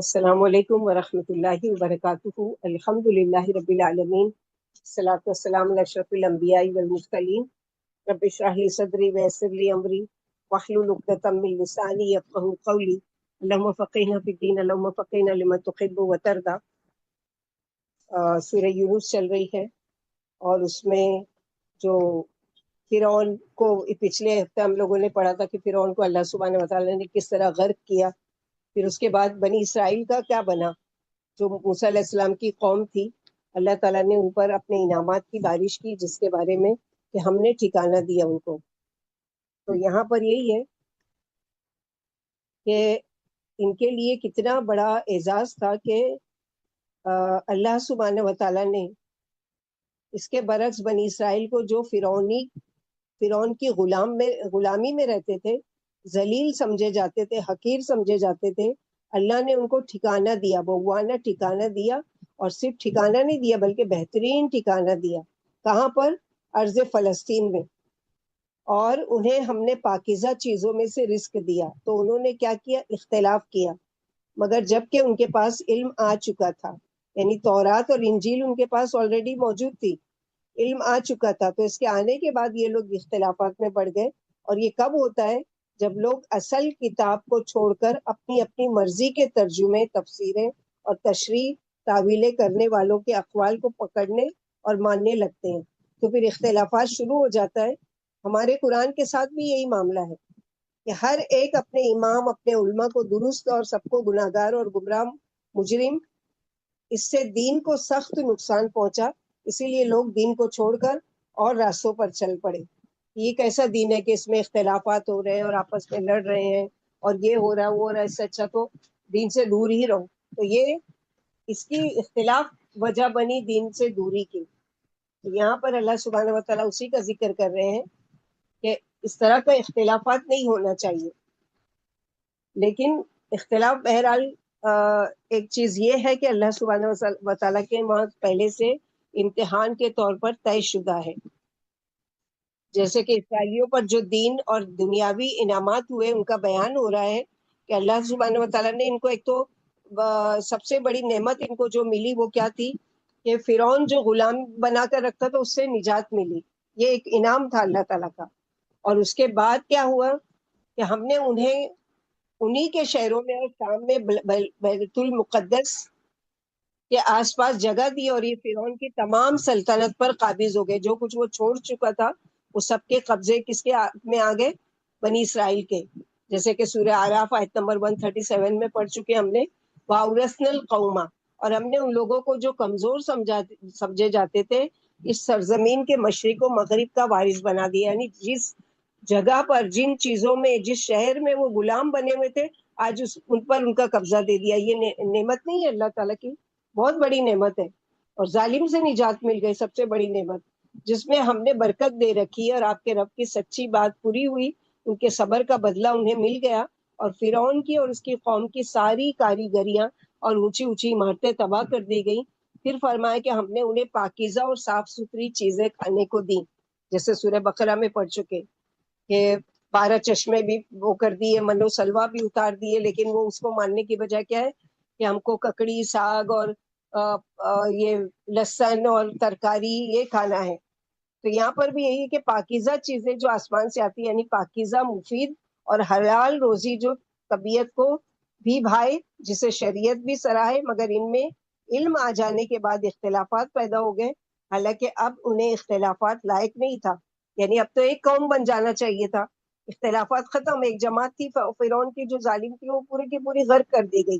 السلام علیکم ورحمۃ اللہ وبرکاتہ۔ الحمد للہ رب العالمین، الصلاۃ والسلام علی اشرف الانبیاء والمرسلین۔ رب اشرح لی صدری ویسر لی امری واحلل عقدۃ من لسانی یفقہوا قولی۔ اللہم فقہنا فی الدین، اللہم فقہنا لما تحب وترضی۔ سورہ یونس چل رہی ہے اور اس میں جو فرعون کو پچھلے ہفتے ہم لوگوں نے پڑھا تھا کہ فرعون کو اللہ سبحانہ وتعالیٰ نے کس طرح غرق کیا، پھر اس کے بعد بنی اسرائیل کا کیا بنا، جو موسیٰ علیہ السلام کی قوم تھی۔ اللہ تعالیٰ نے اوپر اپنے انعامات کی بارش کی، جس کے بارے میں کہ ہم نے ٹھکانہ دیا ان کو۔ تو یہاں پر یہی ہے کہ ان کے لیے کتنا بڑا اعزاز تھا کہ اللہ سبحانہ وتعالیٰ نے اس کے برعکس بنی اسرائیل کو، جو فرعون کی غلامی میں رہتے تھے، ذلیل سمجھے جاتے تھے، حقیر سمجھے جاتے تھے، اللہ نے ان کو ٹھکانہ دیا، بہوانہ ٹھکانہ دیا، اور صرف ٹھکانہ نہیں دیا بلکہ بہترین ٹھکانہ دیا۔ کہاں پر؟ ارض فلسطین میں۔ اور انہیں ہم نے پاکیزہ چیزوں میں سے رزق دیا، تو انہوں نے کیا کیا؟ اختلاف کیا، مگر جب کہ ان کے پاس علم آ چکا تھا، یعنی تورات اور انجیل ان کے پاس آلریڈی موجود تھی، علم آ چکا تھا، تو اس کے آنے کے بعد یہ لوگ اختلافات میں پڑ گئے۔ اور یہ کب ہوتا ہے؟ جب لوگ اصل کتاب کو چھوڑ کر اپنی اپنی مرضی کے ترجمے، تفسیریں اور تشریح تعویلیں کرنے والوں کے اقوال کو پکڑنے اور ماننے لگتے ہیں، تو پھر اختلافات شروع ہو جاتا ہے۔ ہمارے قرآن کے ساتھ بھی یہی معاملہ ہے کہ ہر ایک اپنے امام، اپنے علماء کو درست اور سب کو گناہگار اور گمراہ مجرم، اس سے دین کو سخت نقصان پہنچا، اسی لیے لوگ دین کو چھوڑ کر اور راستوں پر چل پڑے۔ یہ کیسا دین ہے کہ اس میں اختلافات ہو رہے ہیں اور آپس میں لڑ رہے ہیں اور یہ ہو رہا ہے وہ ہو رہا ہے، اس سے اچھا تو دین سے دور ہی رہو۔ تو یہ اس کی اختلاف وجہ بنی دین سے دوری کی۔ تو یہاں پر اللہ سبحانہ وتعالیٰ اسی کا ذکر کر رہے ہیں کہ اس طرح کا اختلافات نہیں ہونا چاہیے، لیکن اختلاف بہرحال ایک چیز یہ ہے کہ اللہ سبحانہ وتعالیٰ کے وہاں پہلے سے امتحان کے طور پر طے شدہ ہے۔ جیسے کہ اسرائیلیوں پر جو دین اور دنیاوی انعامات ہوئے، ان کا بیان ہو رہا ہے کہ اللہ سبحانہ وتعالیٰ نے ان کو ایک تو سب سے بڑی نعمت ان کو جو ملی وہ کیا تھی کہ فرعون جو غلام بنا کر رکھتا تھا اس سے نجات ملی، یہ ایک انعام تھا اللہ تعالیٰ کا۔ اور اس کے بعد کیا ہوا کہ ہم نے انہیں انہی کے شہروں میں اور شام میں بیت المقدس کے آس پاس جگہ دی، اور یہ فرعون کی تمام سلطنت پر قابض ہو گئے۔ جو کچھ وہ چھوڑ چکا تھا وہ سب کے قبضے کس کے میں آ گئے؟ بنی اسرائیل کے۔ جیسے کہ سورہ اعراف آیت نمبر 137 میں پڑھ چکے ہم نے، وَأَوْرَثْنَا الْقَوْمَ، اور ہم نے ان لوگوں کو جو کمزور سمجھے جاتے تھے اس سرزمین کے مشرق و مغرب کا وارث بنا دیا، یعنی جس جگہ پر، جن چیزوں میں، جس شہر میں وہ غلام بنے ہوئے تھے، آج ان پر ان کا قبضہ دے دیا۔ یہ نعمت نہیں ہے اللہ تعالیٰ کی؟ بہت بڑی نعمت ہے، اور ظالم سے نجات مل گئی، سب سے بڑی نعمت، جس میں ہم نے برکت دے رکھی ہے، اور آپ کے رب کی سچی بات پوری ہوئی، ان کے صبر کا بدلہ انہیں مل گیا، اور فرعون کی اور اس کی قوم کی ساری کاریگریاں اور اونچی اونچی عمارتیں تباہ کر دی گئی۔ پھر فرمایا کہ ہم نے انہیں پاکیزہ اور صاف ستھری چیزیں کھانے کو دیں، جیسے سورہ بقرہ میں پڑھ چکے کہ 12 چشمے بھی وہ کر دیے، من و سلوا بھی اتار دیے، لیکن وہ اس کو ماننے کی بجائے کیا ہے کہ ہم کو ککڑی، ساگ اور یہ لہسن اور ترکاری یہ کھانا ہے۔ تو یہاں پر بھی یہی ہے کہ پاکیزہ چیزیں جو آسمان سے آتی ہیں، یعنی پاکیزہ، مفید اور حلال روزی جو طبیعت کو بھی بھائے، جسے شریعت بھی سراہے، مگر ان میں علم آ جانے کے بعد اختلافات پیدا ہو گئے، حالانکہ اب انہیں اختلافات لائق نہیں تھا، یعنی اب تو ایک قوم بن جانا چاہیے تھا۔ اختلافات ختم، ایک جماعت تھی فرعون کی جو ظالم تھی، وہ پوری کی پوری غرق کر دی گئی،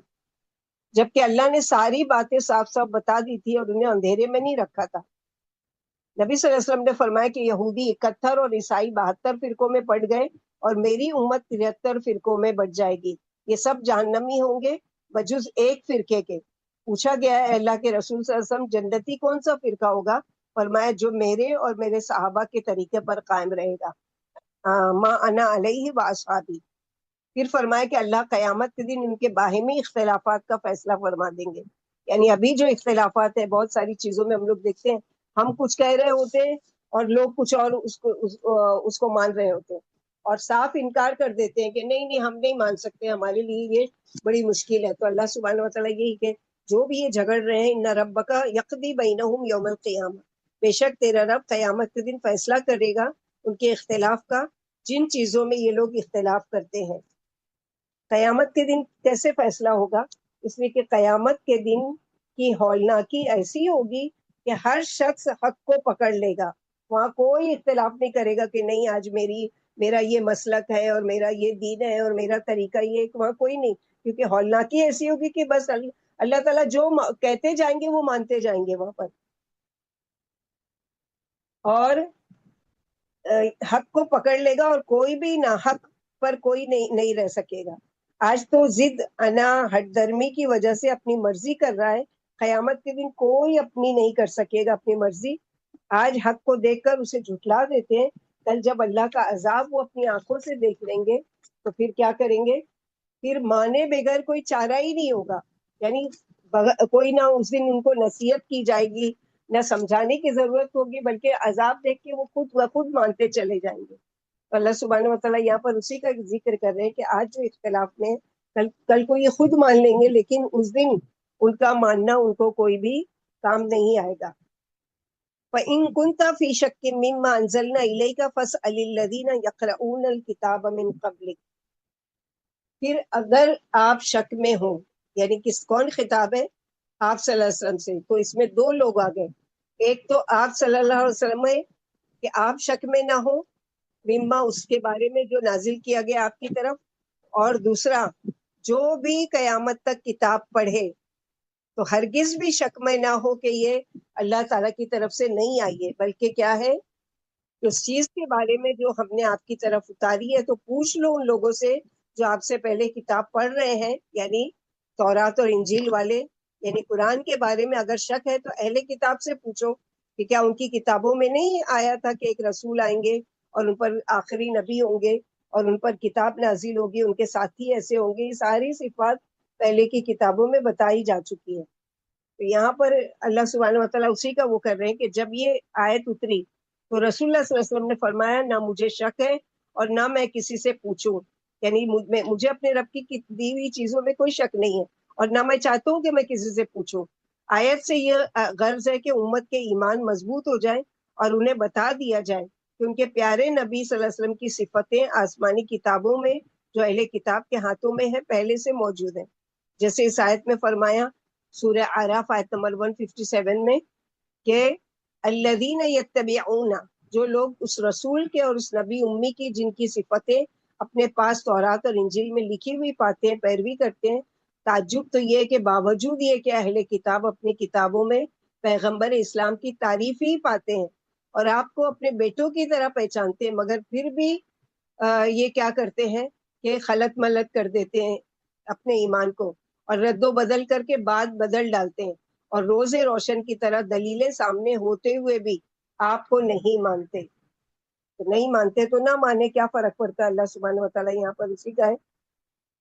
جبکہ اللہ نے ساری باتیں صاف صاف بتا دی تھی اور انہیں اندھیرے میں نہیں رکھا تھا۔ نبی صلی اللہ علیہ وسلم نے فرمایا کہ یہودی 71 اور عیسائی 72 فرقوں میں بٹ گئے، اور میری امت 73 فرقوں میں بٹ جائے گی، یہ سب جہنمی ہوں گے بجز ایک فرقے کے۔ پوچھا گیا ہے اللہ کے رسول صلی اللہ علیہ وسلم جنتی کون سا فرقہ ہوگا؟ فرمایا جو میرے اور میرے صحابہ کے طریقے پر قائم رہے گا، ما انا علیہ واصحابی۔ پھر فرمایا کہ اللہ قیامت کے دن ان کے باہمی اختلافات کا فیصلہ فرما دیں گے، یعنی ابھی جو اختلافات ہیں بہت ساری چیزوں میں ہم لوگ دیکھتے ہیں، ہم کچھ کہہ رہے ہوتے ہیں اور لوگ کچھ اور اس کو مان رہے ہوتے ہیں۔ اور صاف انکار کر دیتے ہیں کہ نہیں نہیں ہم نہیں مان سکتے، ہمارے لیے یہ بڑی مشکل ہے. تو اللہ سبحانہ وتعالیٰ یہی کہ جو بھی یہ جھگڑ رہے ہیں، ان ربک یقضی بینہم یوم القیامہ، بے شک تیرا رب قیامت کے دن فیصلہ کرے گا ان کے اختلاف کا، جن چیزوں میں یہ لوگ اختلاف کرتے ہیں. قیامت کے دن کیسے فیصلہ ہوگا؟ اس لیے کہ قیامت کے دن کی ہولناکی ایسی ہوگی کہ ہر شخص حق کو پکڑ لے گا. وہاں کوئی اختلاف نہیں کرے گا کہ نہیں آج میرا یہ مسلک ہے اور میرا یہ دین ہے اور میرا طریقہ یہ، وہاں کوئی نہیں. کیونکہ ہولناکی ایسی ہوگی کہ بس اللہ تعالیٰ جو کہتے جائیں گے وہ مانتے جائیں گے وہاں پر، اور حق کو پکڑ لے گا، اور کوئی بھی نہ حق پر کوئی نہیں رہ سکے گا. آج تو ضد انا ہٹ درمی کی وجہ سے اپنی مرضی کر رہا ہے، قیامت کے دن کوئی اپنی نہیں کر سکے گا اپنی مرضی. آج حق کو دیکھ کر اسے جھٹلا دیتے ہیں، کل جب اللہ کا عذاب وہ اپنی آنکھوں سے دیکھ لیں گے تو پھر کیا کریں گے؟ پھر مانے بغیر کوئی چارہ ہی نہیں ہوگا. یعنی کوئی نہ اس دن ان کو نصیحت کی جائے گی، نہ سمجھانے کی ضرورت ہوگی، بلکہ عذاب دیکھ کے وہ خود بخود مانتے چلے جائیں گے. اللہ سبحانہ وتعالیٰ یہاں پر اسی کا ذکر کر رہے ہیں کہ آج جو اختلاف میں کل کو یہ خود مان لیں گے، لیکن اس دن ان کا ماننا ان کو کوئی بھی کام نہیں آئے گا. فَإِن كُنْتَ فِي شَكٍّ مِّمَّا أَنزَلْنَا إِلَيْكَ فَاسْأَلِ الَّذِينَ يَقْرَؤُونَ الْكِتَابَ مِن قَبْلِكَ. پھر اگر آپ شک میں ہوں، یعنی کون خطاب ہے؟ آپ صلی اللہ علیہ وسلم سے. تو اس میں دو لوگ آ گئے، ایک تو آپ صلی اللہ علیہ وسلم ہے کہ آپ شک میں نہ ہو مما اس کے بارے میں جو نازل کیا گیا آپ کی طرف، اور دوسرا جو بھی قیامت تک کتاب پڑھے تو ہرگز بھی شک میں نہ ہو کہ یہ اللہ تعالیٰ کی طرف سے نہیں آئی ہے، بلکہ کیا ہے، اس چیز کے بارے میں جو ہم نے آپ کی طرف اتاری ہے تو پوچھ لو ان لوگوں سے جو آپ سے پہلے کتاب پڑھ رہے ہیں، یعنی تورات اور انجیل والے. یعنی قرآن کے بارے میں اگر شک ہے تو اہل کتاب سے پوچھو کہ کیا ان کی کتابوں میں نہیں آیا تھا کہ ایک رسول آئیں گے اور ان پر آخری نبی ہوں گے اور ان پر کتاب نازل ہوگی، ان کے ساتھی ایسے ہوں گے. یہ ساری صفات پہلے کی کتابوں میں بتائی جا چکی ہے. تو یہاں پر اللہ سبحانہ وتعالیٰ اسی کا وہ کر رہے ہیں کہ جب یہ آیت اتری تو رسول اللہ صلی اللہ علیہ وسلم نے فرمایا نہ مجھے شک ہے اور نہ میں کسی سے پوچھوں. یعنی مجھے اپنے رب کی دی ہوئی چیزوں میں کوئی شک نہیں ہے اور نہ میں چاہتا ہوں کہ میں کسی سے پوچھوں. آیت سے یہ غرض ہے کہ امت کے ایمان مضبوط ہو جائے اور انہیں بتا دیا جائے کہ ان کے پیارے نبی صلی اللہ علیہ وسلم کی صفتیں آسمانی کتابوں میں جو اہل کتاب کے ہاتھوں میں ہے پہلے سے موجود ہیں. جیسے اس آیت میں فرمایا سورہ اعراف آیت نمبر 157 میں کہ الذین یتبعون، جو لوگ اس رسول کے اور اس نبی امی کی جن کی صفتیں اپنے پاس تورات اور انجیل میں لکھی ہوئی پاتے ہیں، پیروی کرتے ہیں. تعجب تو یہ کہ باوجود یہ کہ اہل کتاب اپنی کتابوں میں پیغمبر اسلام کی تعریف ہی پاتے ہیں اور آپ کو اپنے بیٹوں کی طرح پہچانتے ہیں، مگر پھر بھی یہ کیا کرتے ہیں کہ خلط ملط کر دیتے ہیں اپنے ایمان کو اور رد و بدل کر کے بات بدل ڈالتے ہیں، اور روز روشن کی طرح دلیلیں سامنے ہوتے ہوئے بھی آپ کو نہیں مانتے. تو نہیں مانتے تو نہ مانے، کیا فرق پڑتا ہے؟ اللہ سبحانہ وتعالیٰ یہاں پر اسی کا ہے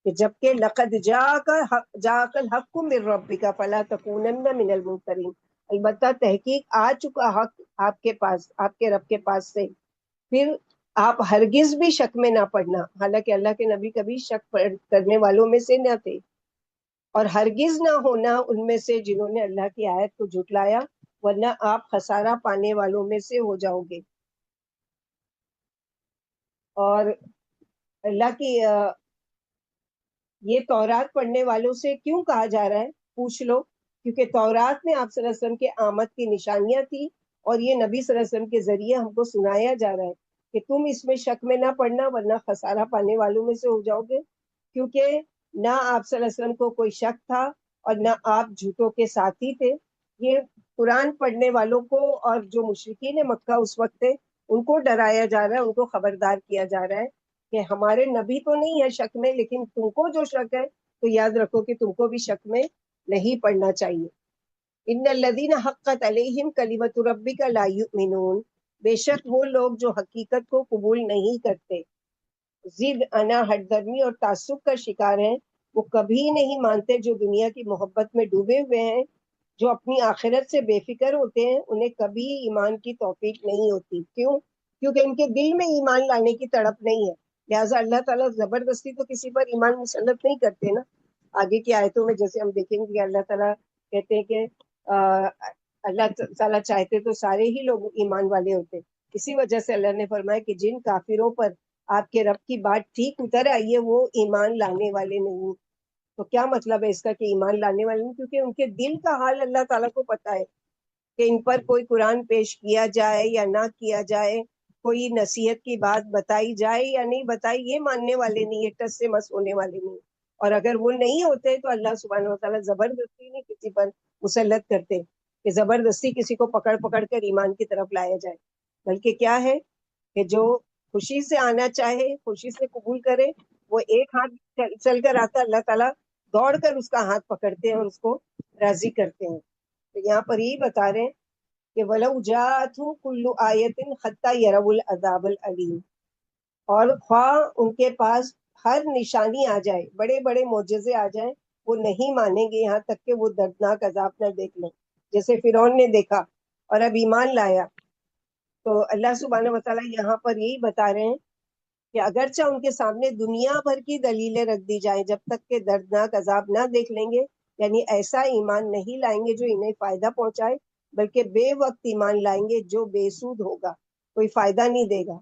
کہ جبکہ لقد جاءک الحق من ربک فلا تکونن من الممترین، البتہ تحقیق آ چکا حق آپ کے پاس، آپ کے رب کے پاس سے، پھر آپ ہرگز بھی شک میں نہ پڑنا. حالانکہ اللہ کے نبی کبھی شک کرنے والوں میں سے نہ تھے، اور ہرگز نہ ہونا ان میں سے جنہوں نے اللہ کی آیت کو جھٹلایا، ورنہ آپ خسارہ پانے والوں میں سے ہو جاؤ گے. اور اللہ کی یہ تورات پڑھنے والوں سے کیوں کہا جا رہا ہے؟ پوچھ لو. کیونکہ تورات میں آپ صلی اللہ علیہ وسلم کے آمد کی نشانیاں تھی، اور یہ نبی صلی اللہ علیہ وسلم کے ذریعے ہم کو سنایا جا رہا ہے کہ تم اس میں شک میں نہ پڑنا ورنہ خسارہ پانے والوں میں سے ہو جاؤ گے. کیونکہ نہ آپ صلی اللہ علیہ وسلم کو کوئی شک تھا اور نہ آپ جھوٹوں کے ساتھی تھے. یہ قرآن پڑھنے والوں کو اور جو مشرکین مکہ اس وقت تھے ان کو ڈرایا جا رہا ہے، ان کو خبردار کیا جا رہا ہے کہ ہمارے نبی تو نہیں ہے شک میں، لیکن تم کو جو شک ہے تو یاد رکھو کہ تم کو بھی شک میں نہیں پڑنا چاہیے. ان الذین حقت علیہم کلمۃ ربک لا یؤمنون، بے شک وہ لوگ جو حقیقت کو قبول نہیں کرتے، ضد انا ہٹ درمی اور تعصب کا شکار ہیں، وہ کبھی نہیں مانتے. جو دنیا کی محبت میں ڈوبے ہوئے ہیں، جو اپنی آخرت سے بے فکر ہوتے ہیں، انہیں کبھی ایمان کی توفیق نہیں ہوتی. کیوں؟ کیونکہ ان کے دل میں ایمان لانے کی تڑپ نہیں ہے. لہٰذا اللہ تعالیٰ زبردستی تو کسی پر ایمان مسلط نہیں کرتے نا. آگے کی آیتوں میں جیسے ہم دیکھیں گے اللہ تعالیٰ کہتے ہیں کہ اللہ تعالیٰ چاہتے تو سارے ہی لوگ ایمان والے ہوتے. اسی وجہ سے اللہ نے فرمایا کہ جن کافروں پر آپ کے رب کی بات ٹھیک اتر آئی ہے وہ ایمان لانے والے نہیں. تو کیا مطلب ہے اس کا کہ ایمان لانے والے نہیں؟ کیونکہ ان کے دل کا حال اللہ تعالیٰ کو پتا ہے کہ ان پر کوئی قرآن پیش کیا جائے یا نہ کیا جائے، کوئی نصیحت کی بات بتائی جائے یا نہیں بتائی، یہ ماننے والے نہیں، یہ ٹس سے مس ہونے والے نہیں. اور اگر وہ نہیں ہوتے تو اللہ سبحانہ و تعالیٰ زبردستی نہیں کسی پر مسلط کرتے کہ زبردستی کسی کو پکڑ پکڑ کر ایمان کی طرف لایا جائے. بلکہ کیا ہے کہ جو خوشی سے آنا چاہے، خوشی سے قبول کرے، وہ ایک ہاتھ چل کر آتا، اللہ تعالیٰ دوڑ کر اس کا ہاتھ پکڑتے ہیں اور اس کو راضی کرتے ہیں. تو یہاں پر یہی بتا رہے ہیں کہ وَلَوْ جَاءَتْهُمْ كُلُّ آیَةٍ حَتَّى يَرَوُا الْعَذَابَ الْأَلِيمَ، اور خواہ ان کے پاس ہر نشانی آ جائے، بڑے بڑے معجزے آ جائیں، وہ نہیں مانیں گے یہاں تک کہ وہ دردناک عذاب نہ دیکھ لیں، جیسے فرعون نے دیکھا اور اب ایمان لایا. تو اللہ سبحانہ وتعالیٰ یہاں پر یہی بتا رہے ہیں کہ اگرچہ ان کے سامنے دنیا بھر کی دلیلیں رکھ دی جائیں، جب تک کہ دردناک عذاب نہ دیکھ لیں گے، یعنی ایسا ایمان نہیں لائیں گے جو انہیں فائدہ پہنچائے، بلکہ بے وقت ایمان لائیں گے جو بے سود ہوگا، کوئی فائدہ نہیں دے گا.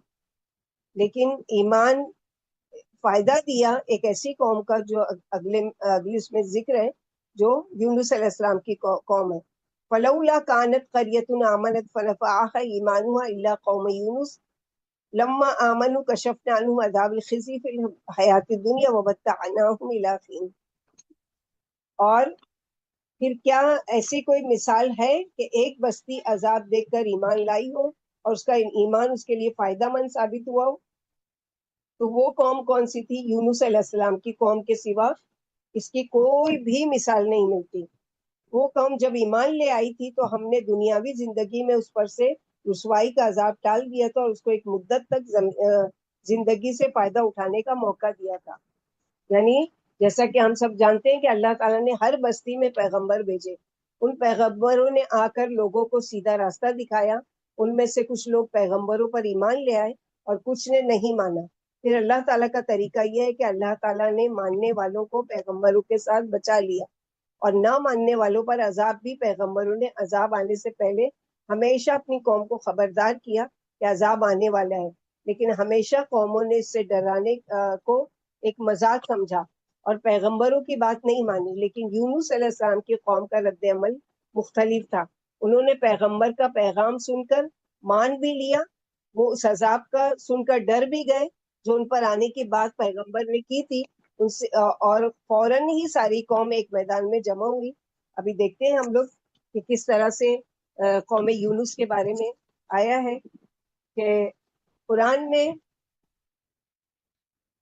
لیکن ایمان فائدہ دیا ایک ایسی قوم کا جو اگلی اس میں ذکر ہے، جو یونس علیہ السلام کی قوم ہے. فلولا كانت قرية آمنت فنفعها إيمانها إلا قوم يونس لما آمنوا كشفنا عنهم عذاب الخزي في الحياة الدنيا ومتعناهم إلى حين. اور پھر کیا ایسی کوئی مثال ہے کہ ایک بستی عذاب دیکھ کر ایمان لائی ہو اور اس کا ایمان اس کے لیے فائدہ مند ثابت ہوا ہو؟ تو وہ قوم کون سی تھی؟ یونس علیہ السلام کی قوم کے سوا اس کی کوئی بھی مثال نہیں ملتی. وہ قوم جب ایمان لے آئی تھی تو ہم نے دنیاوی زندگی میں اس پر سے رسوائی کا عذاب ٹال دیا تھا اور اس کو ایک مدت تک زندگی سے فائدہ اٹھانے کا موقع دیا تھا. یعنی جیسا کہ ہم سب جانتے ہیں کہ اللہ تعالیٰ نے ہر بستی میں پیغمبر بھیجے، ان پیغمبروں نے آ کر لوگوں کو سیدھا راستہ دکھایا. ان میں سے کچھ لوگ پیغمبروں پر ایمان لے آئے اور کچھ نے نہیں مانا. پھر اللہ تعالیٰ کا طریقہ یہ ہے کہ اللہ تعالیٰ نے ماننے والوں کو پیغمبروں کے ساتھ بچا لیا، اور نہ ماننے والوں پر عذاب بھی پیغمبروں نے عذاب آنے سے پہلے ہمیشہ اپنی قوم کو خبردار کیا کہ عذاب آنے والا ہے. لیکن ہمیشہ قوموں نے اس سے ڈرانے کو ایک مذاق سمجھا اور پیغمبروں کی بات نہیں مانی. لیکن یونس علیہ السلام کی قوم کا رد عمل مختلف تھا. انہوں نے پیغمبر کا پیغام سن کر مان بھی لیا، وہ اس عذاب کا سن کر ڈر بھی گئے جو ان پر آنے کی بات پیغمبر نے کی تھی ان سے، اور فوراً ہی ساری قوم ایک میدان میں جمع ہوئی. ابھی دیکھتے ہیں ہم لوگ کہ کس طرح سے قوم یونس کے بارے میں آیا ہے کہ قرآن میں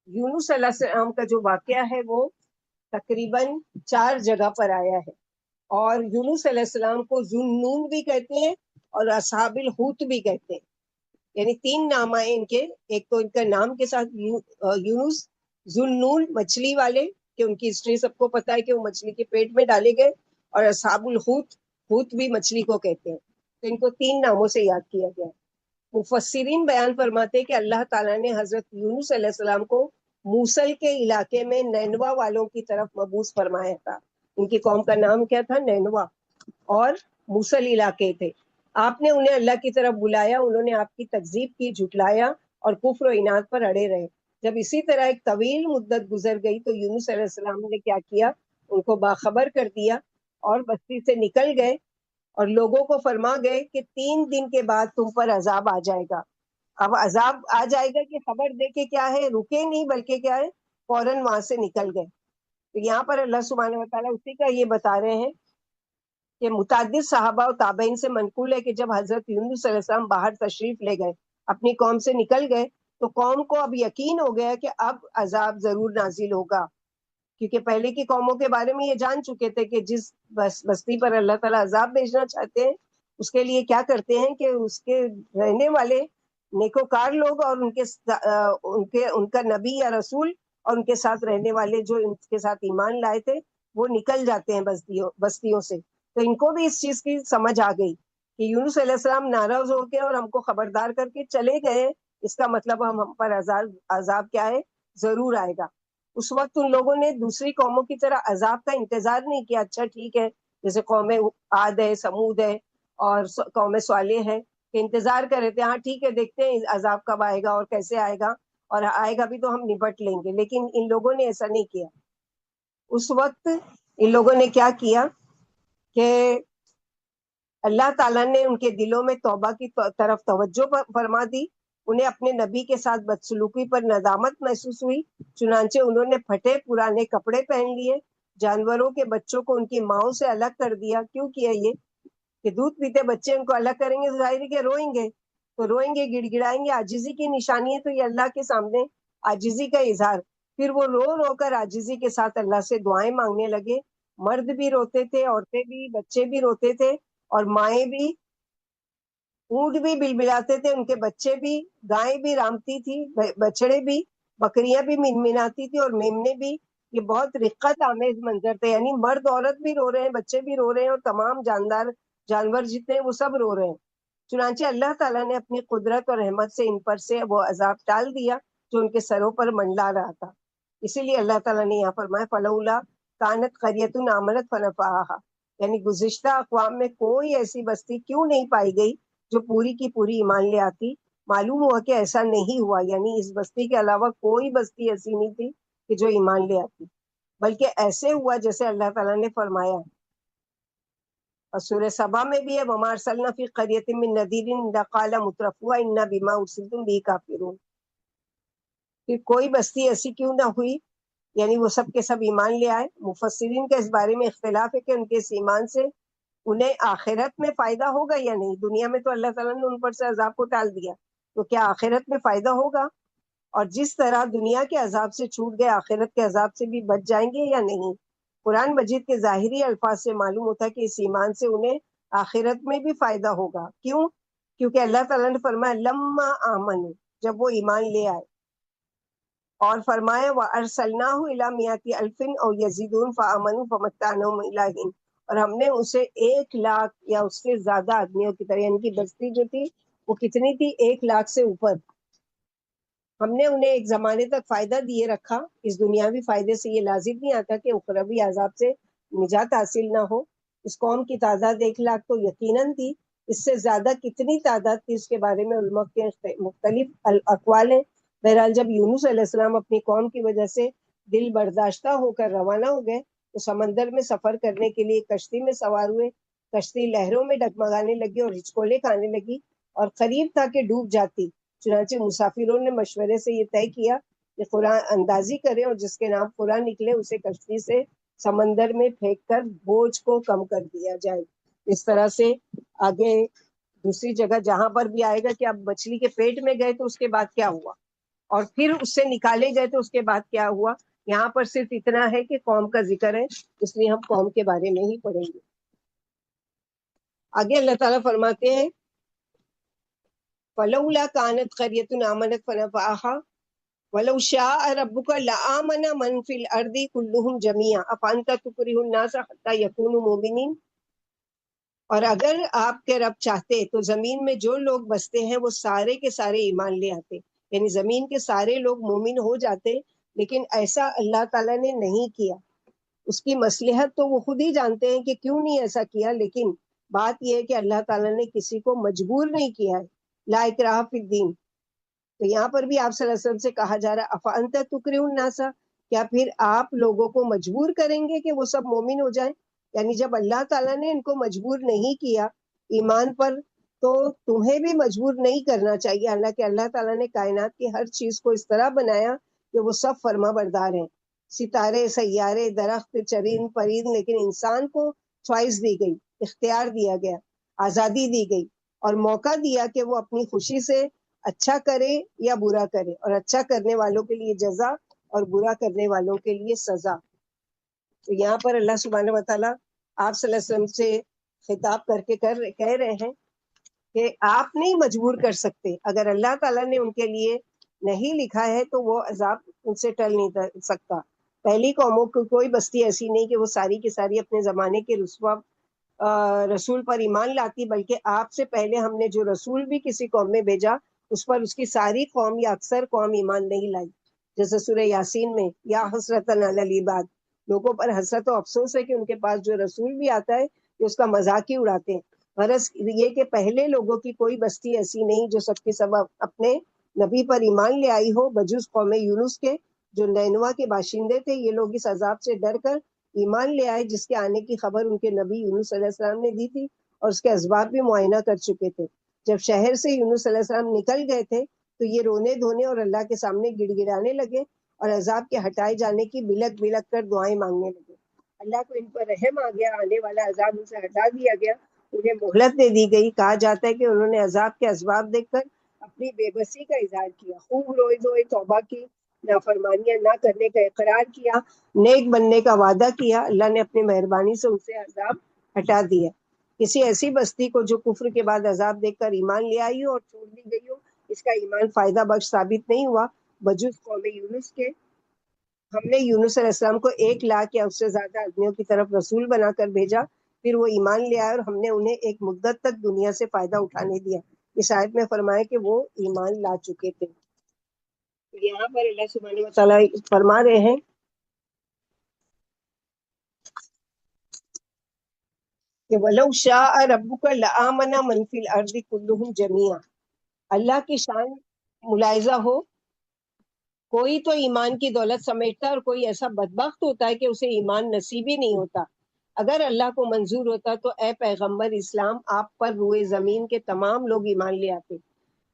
یونس علیہ السلام کا جو واقعہ ہے وہ تقریباً 4 جگہ پر آیا ہے. اور یونس علیہ السلام کو ذوالنون بھی کہتے ہیں اور اصحاب الحوت بھی کہتے ہیں. یعنی 3 نام آئے ان کے. ایک تو ان کا نام کے ساتھ یونس، ذوالنون مچھلی والے، کہ ان کی ہسٹری سب کو پتا ہے کہ وہ مچھلی کے پیٹ میں ڈالے گئے، اور اصحاب الحوت، حوت بھی مچھلی کو کہتے ہیں. تو ان کو 3 ناموں سے یاد کیا گیا. مفسرین بیان فرماتے کہ اللہ تعالیٰ نے حضرت یونس علیہ السلام کو موصل کے علاقے میں نینوا والوں کی طرف مبعوث فرمایا تھا. ان کی قوم کا نام کیا تھا؟ نینوا، اور موصل علاقے تھے. آپ نے انہیں اللہ کی طرف بلایا، انہوں نے آپ کی تکذیب کی، جھٹلایا اور کفر و عناد پر اڑے رہے. جب اسی طرح ایک طویل مدت گزر گئی تو یونس علیہ السلام نے کیا کیا؟ ان کو باخبر کر دیا اور بستی سے نکل گئے اور لوگوں کو فرما گئے کہ 3 دن کے بعد تم پر عذاب آ جائے گا. اب عذاب آ جائے گا کہ خبر دے کے کیا ہے، رکے نہیں بلکہ کیا ہے، فوراً وہاں سے نکل گئے. تو یہاں پر اللہ سبحانہ وتعالیٰ اسی کا یہ بتا رہے ہیں کہ متعدد صحابہ و تابعین سے منقول ہے کہ جب حضرت یونس علیہ السلام باہر تشریف لے گئے، اپنی قوم سے نکل گئے، تو قوم کو اب یقین ہو گیا کہ اب عذاب ضرور نازل ہوگا. کیونکہ پہلے کی قوموں کے بارے میں یہ جان چکے تھے کہ جس بستی پر اللہ تعالیٰ عذاب بھیجنا چاہتے ہیں اس کے لیے کیا کرتے ہیں کہ اس کے رہنے والے نیکوکار لوگ اور ان کا نبی یا رسول اور ان کے ساتھ رہنے والے جو ان کے ساتھ ایمان لائے تھے وہ نکل جاتے ہیں بستیوں سے. تو ان کو بھی اس چیز کی سمجھ آ گئی کہ یونس علیہ السلام ناراض ہو کے اور ہم کو خبردار کر کے چلے گئے اس کا مطلب ہم پر عذاب کیا ہے، ضرور آئے گا۔ اس وقت ان لوگوں نے دوسری قوموں کی طرح عذاب کا انتظار نہیں کیا، اچھا ٹھیک ہے جیسے قوم عاد ہے، سمود ہے اور قوم صالح ہے کہ انتظار کر رہے تھے، ہاں ٹھیک ہے دیکھتے ہیں عذاب کب آئے گا اور کیسے آئے گا، اور آئے گا بھی تو ہم نپٹ لیں گے۔ لیکن ان لوگوں نے ایسا نہیں کیا۔ اس وقت ان لوگوں نے کیا کیا کہ اللہ تعالیٰ نے ان کے دلوں میں توبہ کی طرف توجہ فرما دی، انہیں اپنے نبی کے ساتھ بدسلوکی پر ندامت محسوس ہوئی، چنانچہ انہوں نے پھٹے پرانے کپڑے پہن لیے، جانوروں کے بچوں کو ان کی ماؤں سے الگ کر دیا۔ کیوں کیا یہ کہ دودھ پیتے بچے ان کو الگ کریں گے تو ظاہر ہے کہ روئیں گے، تو روئیں گے، گڑ گڑائیں گے، عاجزی کی نشانی ہے، تو یہ اللہ کے سامنے عاجزی کا اظہار۔ پھر وہ رو رو کر عاجزی کے ساتھ اللہ سے دعائیں مانگنے لگے، مرد بھی روتے تھے، عورتیں بھی، بچے بھی روتے تھے، اور مائیں بھی، اونٹ بھی بلبلاتے تھے، ان کے بچے بھی، گائیں بھی رامتی تھی، بچڑے بھی، بکریاں بھی منمناتی تھی اور میمنے بھی۔ یہ بہت رقت آمیز منظر تھے، یعنی مرد عورت بھی رو رہے ہیں، بچے بھی رو رہے ہیں، اور تمام جانور جتنے ہیں وہ سب رو رہے ہیں۔ چنانچہ اللہ تعالیٰ نے اپنی قدرت اور رحمت سے ان پر سے وہ عذاب ٹال دیا جو ان کے سروں پر منڈلا رہا تھا۔ اسی لیے اللہ تعالیٰ نے یہاں فرمایا فلولا کانت قریۃ آمنت فنفعہا، یعنی گزشتہ اقوام میں کوئی ایسی بستی کیوں نہیں پائی گئی جو پوری کی پوری ایمان لے آتی۔ معلوم ہوا کہ ایسا نہیں ہوا، یعنی اس بستی کے علاوہ کوئی بستی ایسی نہیں تھی کہ جو ایمان لے آتی، بلکہ ایسے ہوا جیسے اللہ تعالیٰ نے فرمایا۔ اور سورہ سبا میں بھی ہے وَمَا أَرْسَلْنَا فِي قَرْيَةٍ مِّن نَذِيرٍ إِلَّا قَالَ مُتْرَفُوهَا إِنَّا بِمَا أُرْسِلْتُم بِهِ كَافِرُونَ۔ پھر کوئی بستی ایسی کیوں نہ ہوئی، یعنی وہ سب کے سب ایمان لے آئے۔ مفسرین کا اس بارے میں اختلاف ہے کہ ان کے اس ایمان سے انہیں آخرت میں فائدہ ہوگا یا نہیں۔ دنیا میں تو اللہ تعالیٰ نے ان پر سے عذاب کو ٹال دیا، تو کیا آخرت میں فائدہ ہوگا؟ اور جس طرح دنیا کے عذاب سے چھوٹ گئے، آخرت کے عذاب سے بھی بچ جائیں گے یا نہیں؟ قرآن مجید کے ظاہری الفاظ سے معلوم ہوتا ہے کہ اس ایمان سے انہیں آخرت میں بھی فائدہ ہوگا۔ کیوں؟ کیونکہ اللہ تعالیٰ نے فرمایا لما آمنوا، جب وہ ایمان لے آئے، اور فرمایا وَأَرْسَلْنَاهُ إِلَىٰ مِائَةِ أَلْفٍ أَوْ يَزِيدُونَ فَآمَنُوا فَمَتَّعْنَاهُمْ إِلَىٰ حِينٍ، اور ہم نے اسے 1,00,000 یا اس سے زیادہ آدمیوں کی طرح، یعنی کہ بستی جو تھی وہ کتنی تھی، 1,00,000 سے اوپر، ہم نے انہیں ایک زمانے تک فائدہ دیے رکھا۔ اس دنیاوی فائدے سے یہ لازم نہیں آتا کہ اخروی عذاب سے نجات حاصل نہ ہو۔ اس قوم کی تعداد 1,00,000 تو یقیناً تھی، اس سے زیادہ کتنی تعداد تھی اس کے بارے میں علماء کے مختلف اقوال ہیں۔ بہرحال جب یونس علیہ السلام اپنی قوم کی وجہ سے دل برداشتہ ہو کر روانہ ہو گئے تو سمندر میں سفر کرنے کے لیے کشتی میں سوار ہوئے۔ کشتی لہروں میں ڈگمگانے لگی اور ہچکولے کھانے لگی اور قریب تھا کہ ڈوب جاتی۔ چنانچہ مسافروں نے مشورے سے یہ طے کیا کہ قرآن اندازی کریں اور جس کے نام قرآن نکلے اسے کشتی سے سمندر میں پھینک کر بوجھ کو کم کر دیا جائے۔ اس طرح سے آگے دوسری جگہ جہاں پر بھی آئے گا کہ اب مچھلی کے پیٹ میں گئے تو اس کے بعد کیا ہوا، اور پھر اس سے نکالے گئے تو اس کے بعد کیا ہوا۔ یہاں پر صرف اتنا ہے کہ قوم کا ذکر ہے، اس لیے ہم قوم کے بارے میں ہی پڑھیں گے۔ آگے اللہ تعالیٰ فرماتے ہیں فَلَوْلَا كَانَتْ قَرْيَةٌ آمَنَتْ فَنَفَعَهَا وَلَوْ شَاءَ رَبُّكَ لَآمَنَ مَنْ فِي الْأَرْضِ كُلُّهُمْ جَمِيعًا أَفَأَنْتَ تُكْرِهُ النَّاسَ حَتَّى يَكُونُوا مُؤْمِنِينَ۔ اور اگر آپ کے رب چاہتے تو زمین میں جو لوگ بستے ہیں وہ سارے کے سارے ایمان لے آتے، یعنی زمین کے سارے لوگ مومن ہو جاتے، لیکن ایسا اللہ تعالیٰ نے نہیں کیا۔ اس کی مصلحت تو وہ خود ہی جانتے ہیں کہ کیوں نہیں ایسا کیا، لیکن بات یہ ہے کہ اللہ تعالیٰ نے کسی کو مجبور نہیں کیا ہے، لا اکراہ فی الدین۔ تو یہاں پر بھی آپ صلی اللہ علیہ وسلم سے کہا جا رہا ہے افانت تکرہ الناس، کیا پھر آپ لوگوں کو مجبور کریں گے کہ وہ سب مومن ہو جائیں؟ یعنی جب اللہ تعالیٰ نے ان کو مجبور نہیں کیا ایمان پر تو تمہیں بھی مجبور نہیں کرنا چاہیے، حالانکہ اللہ تعالیٰ نے کائنات کی ہر چیز کو اس طرح بنایا کہ وہ سب فرما بردار ہیں، ستارے، سیارے، درخت، چرند پرند، لیکن انسان کو چوائس دی گئی، اختیار دیا گیا، آزادی دی گئی اور موقع دیا کہ وہ اپنی خوشی سے اچھا کرے یا برا کرے، اور اچھا کرنے والوں کے لیے جزا اور برا کرنے والوں کے لیے سزا۔ تو یہاں پر اللہ سبحانہ و تعالیٰ آپ صلی اللہ علیہ وسلم سے خطاب کر کے کہہ رہے ہیں کہ آپ نہیں مجبور کر سکتے، اگر اللہ تعالیٰ نے ان کے لیے نہیں لکھا ہے تو وہ عذاب ان سے ٹل نہیں سکتا۔ پہلی قوموں کی کوئی بستی ایسی نہیں کہ وہ ساری کی ساری اپنے زمانے کے رسول پر ایمان لاتی، بلکہ آپ سے پہلے ہم نے جو رسول بھی کسی قوم میں بھیجا اس پر اس کی ساری قوم یا اکثر قوم ایمان نہیں لائی. جیسے سورہ یاسین میں یا حسرت علی العباد، لوگوں پر حسرت و افسوس ہے کہ ان کے پاس جو رسول بھی آتا ہے کہ اس کا مذاق ہی اڑاتے ہیں. غرض یہ کہ پہلے لوگوں کی کوئی بستی ایسی نہیں جو سب کے سب اپنے نبی پر ایمان لے آئی ہو بجز قوم یونس کے جو نینوا کے باشندے تھے. یہ لوگ اس عذاب سے ڈر کر ایمان لے آئے جس کے آنے کی خبر ان کے نبی یونس علیہ السلام نے دی تھی اور اس کے اسباب بھی معائنہ کر چکے تھے. جب شہر سے یونس علیہ السلام نکل گئے تھے تو یہ رونے دھونے اور اللہ کے سامنے گڑ گڑانے لگے اور عذاب کے ہٹائے جانے کی بلک بلک کر دعائیں مانگنے لگے. اللہ کو ان پر رحم آ گیا، آنے والا عذاب ان سے ہٹا دیا گیا، انہیں مہلت دے دی گئی. کہا جاتا ہے کہ انہوں نے عذاب کے اسباب دیکھ کر اپنی بے بسی کا اظہار کیا، خوب روئے دھوئے، توبہ کی، نافرمانیاں نہ کرنے کا اقرار کیا، نیک بننے کا وعدہ کیا. اللہ نے اپنی مہربانی سے ان سے عذاب ہٹا دیا. کسی ایسی بستی کو جو کفر کے بعد عذاب دیکھ کر ایمان لے آئی ہو اور چھوڑ دی گئی ہو، اس کا ایمان فائدہ بخش ثابت نہیں ہوا بجز قوم یونس کے. ہم نے یونس علیہ السلام کو 1,00,000 یا اس سے زیادہ آدمیوں کی طرف رسول بنا کر بھیجا، پھر وہ ایمان لے آئے اور ہم نے انہیں ایک مدت تک دنیا سے فائدہ اٹھانے دیا. اس آیت میں فرمایا کہ وہ ایمان لا چکے تھے. یہاں پر اللہ سبحانہ و تعالیٰ فرما رہے ہیں کہ وَلَوْ شَاءَ رَبُّكَ لَآمَنَ مَنْ فِي الْأَرْضِ كُلُّهُمْ جَمِيعًا. اللہ کی شان ملاحظہ ہو، کوئی تو ایمان کی دولت سمیٹتا ہے اور کوئی ایسا بدبخت ہوتا ہے کہ اسے ایمان نصیب ہی نہیں ہوتا. اگر اللہ کو منظور ہوتا تو اے پیغمبر اسلام آپ پر روئے زمین کے تمام لوگ ایمان لے آتے.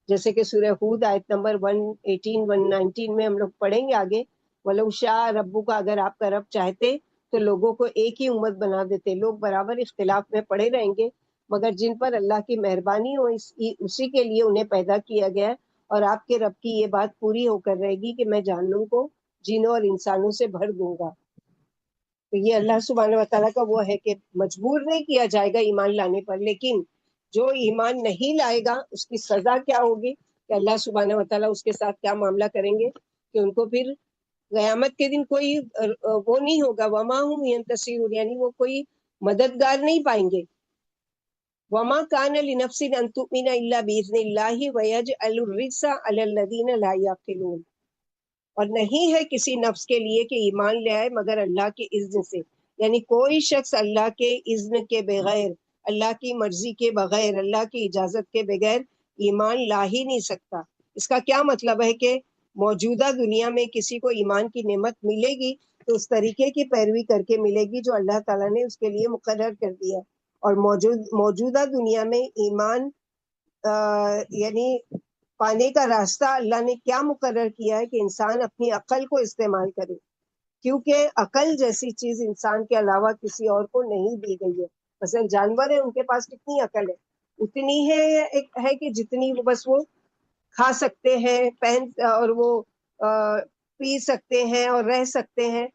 جیسے کہ سورہ ہود آیت نمبر 118 119 میں ہم لوگ پڑھیں گے آگے. وَلَوْ شَاءَ رَبُّكَ، اگر آپ کا رب چاہتے تو لوگوں کو ایک ہی امت بنا دیتے. لوگ برابر اختلاف میں پڑے رہیں گے، مگر جن پر اللہ کی مہربانی ہو اسی کے لیے انہیں پیدا کیا گیا ہے. اور آپ کے رب کی یہ بات پوری ہو کر رہے گی کہ میں جہنم کو جنوں اور انسانوں سے بھر دوں گا. تو یہ اللہ سبحانہ و تعالیٰ کا وہ ہے کہ مجبور نہیں کیا جائے گا ایمان لانے پر، لیکن جو ایمان نہیں لائے گا اس کی سزا کیا ہوگی کہ اللہ سبحانہ و تعالیٰ اس کے ساتھ کیا معاملہ کریں گے کہ ان کو پھر قیامت کے دن کوئی وہ نہیں ہوگا. وما ہم ینتصرون، یعنی وہ کوئی مددگار نہیں پائیں گے. وما کان لنفس ان تؤمن الا باذن اللہ ویجعل الرجس علی الذین لا یعقلون. اور نہیں ہے کسی نفس کے لیے کہ ایمان لے آئے مگر اللہ کے اذن سے. یعنی کوئی شخص اللہ کے اذن کے بغیر، اللہ کی مرضی کے بغیر، اللہ کی اجازت کے بغیر ایمان لا ہی نہیں سکتا. اس کا کیا مطلب ہے کہ موجودہ دنیا میں کسی کو ایمان کی نعمت ملے گی تو اس طریقے کی پیروی کر کے ملے گی جو اللہ تعالیٰ نے اس کے لیے مقرر کر دیا. اور موجودہ دنیا میں ایمان یعنی پانے کا راستہ اللہ نے کیا مقرر کیا ہے کہ انسان اپنی عقل کو استعمال کرے، کیونکہ عقل جیسی چیز انسان کے علاوہ کسی اور کو نہیں دی گئی ہے. مثلا جانور ہیں، ان کے پاس کتنی عقل ہے؟ اتنی ہے کہ جتنی وہ کھا سکتے ہیں، پہن اور وہ پی سکتے ہیں اور رہ سکتے ہیں.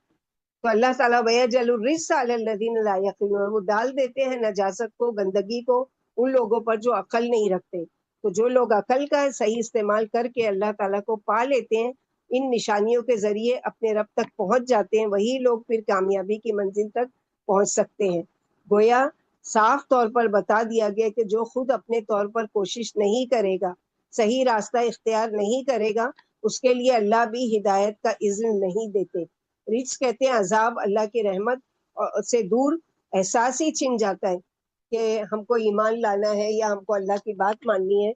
تو اللہ تعالیٰ وَيَجْعَلُ الرِّجْسَ عَلَى الَّذِينَ لَا يَعْقِلُونَ، وہ ڈال دیتے ہیں نجاست کو، گندگی کو ان لوگوں پر جو عقل نہیں رکھتے. تو جو لوگ عقل کا صحیح استعمال کر کے اللہ تعالیٰ کو پا لیتے ہیں، ان نشانیوں کے ذریعے اپنے رب تک پہنچ جاتے ہیں، وہی لوگ پھر کامیابی کی منزل تک پہنچ سکتے ہیں. گویا صاف طور پر بتا دیا گیا کہ جو خود اپنے طور پر کوشش نہیں کرے گا، صحیح راستہ اختیار نہیں کرے گا، اس کے لیے اللہ بھی ہدایت کا اذن نہیں دیتے. رجس کہتے ہیں عذاب، اللہ کی رحمت سے دور احساس ہی چھن جاتا ہے کہ ہم کو ایمان لانا ہے یا ہم کو اللہ کی بات ماننی ہے.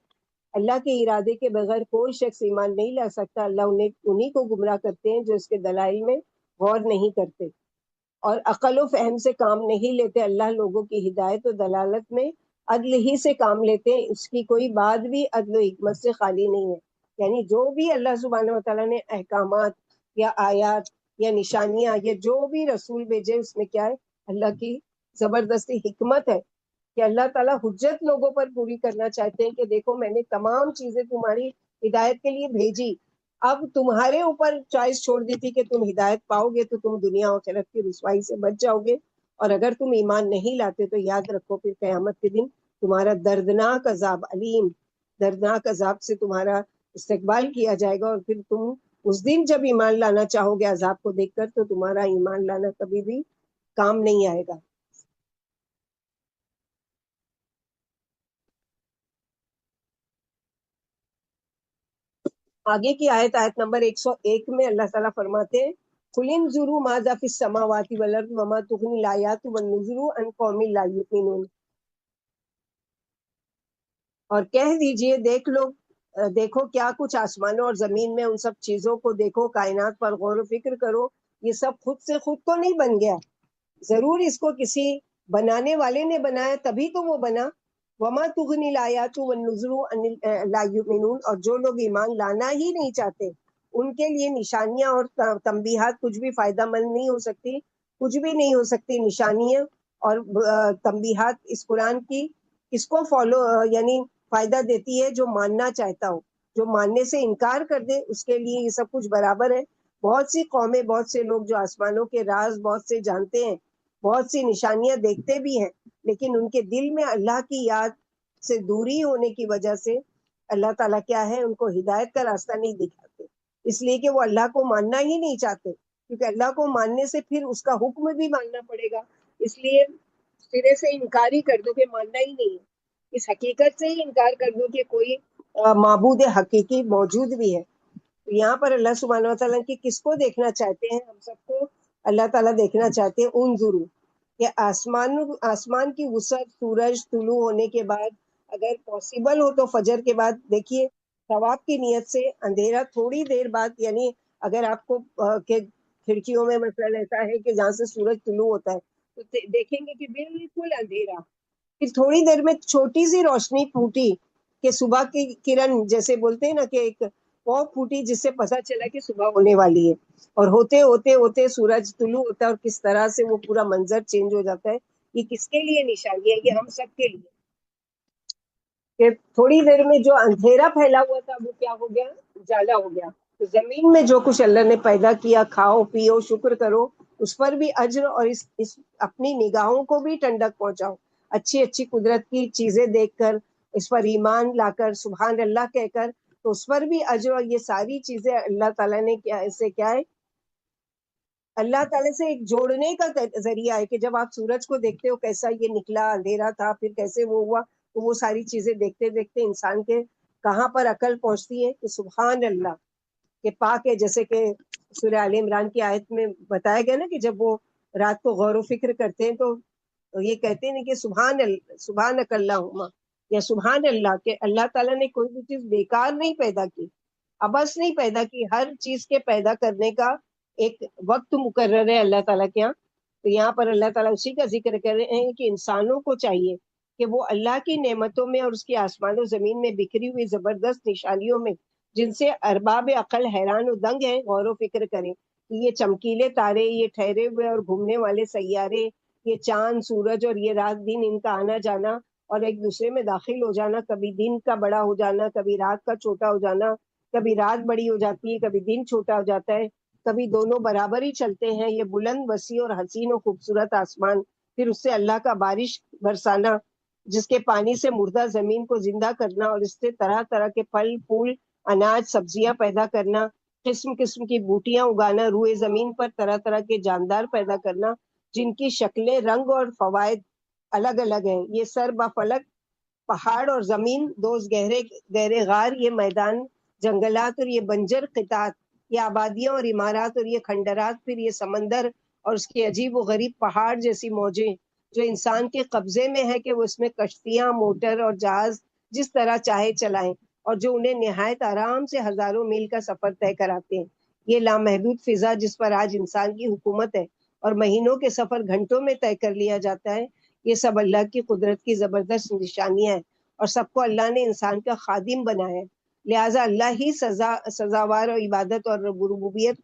اللہ کے ارادے کے بغیر کوئی شخص ایمان نہیں لا سکتا. اللہ انہیں کو گمراہ کرتے ہیں جو اس کے دلائل میں غور نہیں کرتے اور عقل و فہم سے کام نہیں لیتے. اللہ لوگوں کی ہدایت و دلالت میں عدل ہی سے کام لیتے ہیں، اس کی کوئی بات بھی عدل و حکمت سے خالی نہیں ہے. یعنی جو بھی اللہ سبحانہ و تعالیٰ نے احکامات یا آیات یا نشانیاں یا جو بھی رسول بھیجے، اس میں کیا ہے؟ اللہ کی زبردستی حکمت ہے کہ اللہ تعالیٰ حجت لوگوں پر پوری کرنا چاہتے ہیں کہ دیکھو میں نے تمام چیزیں تمہاری ہدایت کے لیے بھیجی، اب تمہارے اوپر چوائس چھوڑ دی تھی کہ تم ہدایت پاؤ گے تو تم دنیا و آخرت کی رسوائی سے بچ جاؤ گے، اور اگر تم ایمان نہیں لاتے تو یاد رکھو پھر قیامت کے دن تمہارا دردناک عذاب، علیم دردناک عذاب سے تمہارا استقبال کیا جائے گا، اور پھر تم اس دن جب ایمان لانا چاہو گے عذاب کو دیکھ کر تو تمہارا ایمان لانا کبھی بھی کام نہیں آئے گا. آگے کی آیت نمبر 101 میں اللہ تعالیٰ فرماتے ہیں قُلِ انظُرُوا مَاذَا فِي السَّمَاوَاتِ وَالْأَرْضِ وَمَا تُغْنِي الْآيَاتُ وَالنُّذُرُ عَنْ قَوْمٍ لَا يُؤْمِنُونَ، اور کہہ دیجئے دیکھو کیا کچھ آسمانوں اور زمین میں، ان سب چیزوں کو دیکھو، کائنات پر غور و فکر کرو، یہ سب خود سے خود تو نہیں بن گیا، ضرور اس کو کسی بنانے والے نے بنایا، تبھی تو وہ بنا۔ وما تغنی الآیات والنذر عن لا یؤمنون، اور جو لوگ ایمان لانا ہی نہیں چاہتے ان کے لیے نشانیاں اور تنبیہات کچھ بھی فائدہ مند نہیں ہو سکتی، کچھ بھی نہیں ہو سکتی نشانیاں اور تنبیہات اس قرآن کی۔ اس کو یعنی فائدہ دیتی ہے جو ماننا چاہتا ہو، جو ماننے سے انکار کر دے اس کے لیے یہ سب کچھ برابر ہے۔ بہت سی قومیں، بہت سے لوگ جو آسمانوں کے راز بہت سے جانتے ہیں، بہت سی نشانیاں دیکھتے بھی ہیں، لیکن ان کے دل میں اللہ کی یاد سے دوری ہونے کی وجہ سے اللہ تعالیٰ کیا ہے، ان کو ہدایت کا راستہ نہیں دکھاتے، اس لیے کہ وہ اللہ کو ماننا ہی نہیں چاہتے، کیونکہ اللہ کو ماننے سے پھر اس کا حکم بھی ماننا پڑے گا، اس لیے سرے سے انکار ہی کر دو کہ ماننا ہی نہیں ہے، اس حقیقت سے ہی انکار کر دو کہ کوئی معبود حقیقی موجود بھی ہے۔ تو یہاں پر اللہ سبحانہ و تعالیٰ کی کس کو دیکھنا چاہتے ہیں؟ ہم سب کو اللہ تعالیٰ دیکھنا چاہتے ہیں ان ضرور کہ آسمان کی وسعت، سورج طلوع ہونے کے بعد اگر پاسبل ہو تو فجر کے بعد دیکھیے، ثواب کی نیت سے اندھیرا تھوڑی دیر بعد، یعنی اگر آپ کو کہ کھڑکیوں میں مثلا ایسا ہے کہ جہاں سے سورج طلوع ہوتا ہے تو دیکھیں گے کہ بالکل اندھیرا، پھر تھوڑی دیر میں چھوٹی سی روشنی پھوٹی کہ صبح کی کرن جیسے بولتے ہیں نا، کہ ایک وہ پھوٹی جس سے پتہ چلا کہ صبح ہونے والی ہے، اور ہوتے ہوتے ہوتے سورج طلوع ہوتا ہے، اور کس طرح سے وہ پورا منظر چینج ہو جاتا ہے۔ یہ کس کے لیے نشانی ہے؟ یہ ہم سب کے لیے، کہ تھوڑی دیر میں جو اندھیرا پھیلا ہوا تھا وہ کیا ہو گیا؟ اجالا ہو گیا۔ تو زمین میں جو کچھ اللہ نے پیدا کیا، کھاؤ پیو شکر کرو، اس پر بھی اجر، اور اس اپنی نگاہوں کو بھی ٹھنڈک پہنچاؤ، اچھی اچھی قدرت کی چیزیں دیکھ کر، اس پر ایمان لا کر، سبحان اللہ کہہ کر، تو اس پر بھی اجر۔ اور یہ ساری چیزیں اللہ تعالیٰ نے کیا، اس سے کیا ہے، اللہ تعالیٰ سے ایک جوڑنے کا ذریعہ ہے، کہ جب آپ سورج کو دیکھتے ہو کیسا یہ نکلا، اندھیرا تھا پھر کیسے وہ ہوا، تو وہ ساری چیزیں دیکھتے دیکھتے انسان کے کہاں پر عقل پہنچتی ہے کہ سبحان اللہ کہ پاک ہے۔ جیسے کہ سورہ آل عمران کی آیت میں بتایا گیا نا کہ جب وہ رات کو غور و فکر کرتے ہیں تو یہ کہتے ہیں کہ سبحانک اللہم، یا سبحان اللہ، کہ اللہ تعالیٰ نے کوئی بھی چیز بیکار نہیں پیدا کی، ابس نہیں پیدا کی، ہر چیز کے پیدا کرنے کا ایک وقت مقرر ہے اللہ تعالیٰ کے یہاں۔ تو یہاں پر اللہ تعالیٰ اسی کا ذکر کر رہے ہیں کہ انسانوں کو چاہیے کہ وہ اللہ کی نعمتوں میں اور اس کی آسمان و زمین میں بکھری ہوئی زبردست نشانیوں میں، جن سے ارباب عقل حیران و دنگ ہیں، غور و فکر کریں کہ یہ چمکیلے تارے، یہ ٹھہرے ہوئے اور گھومنے والے سیارے، یہ چاند سورج اور یہ رات دن، ان کا آنا جانا اور ایک دوسرے میں داخل ہو جانا، کبھی دن کا بڑا ہو جانا، کبھی رات کا چھوٹا ہو جانا، کبھی رات بڑی ہو جاتی ہے، کبھی دن چھوٹا ہو جاتا ہے، کبھی دونوں برابر ہی چلتے ہیں، یہ بلند وسیع اور حسین و خوبصورت آسمان، پھر اس سے اللہ کا بارش برسانا، جس کے پانی سے مردہ زمین کو زندہ کرنا، اور اس سے طرح طرح کے پھل پھول، اناج، سبزیاں پیدا کرنا، قسم قسم کی بوٹیاں اگانا، روئے زمین پر طرح طرح کے جاندار پیدا کرنا، جن کی شکلیں، رنگ اور فوائد الگ الگ ہیں، یہ سر بفلک پہاڑ اور زمین، دوز گہرے گہرے غار، یہ میدان جنگلات اور یہ بنجر قطعات، یہ آبادیاں اور عمارات اور یہ کھنڈرات، پھر یہ سمندر اور اس کے عجیب و غریب پہاڑ جیسی موجیں جو انسان کے قبضے میں ہے کہ وہ اس میں کشتیاں، موٹر اور جہاز جس طرح چاہے چلائیں، اور جو انہیں نہایت آرام سے ہزاروں میل کا سفر طے کراتے ہیں، یہ لامحدود فضا جس پر آج انسان کی حکومت ہے اور مہینوں کے سفر گھنٹوں میں طے کر لیا جاتا ہے، یہ سب اللہ کی قدرت کی زبردست نشانیاں ہیں، اور سب کو اللہ نے انسان کا خادم بنایا ہے، لہٰذا اللہ ہی سزاوار اور عبادت اور ربوبیت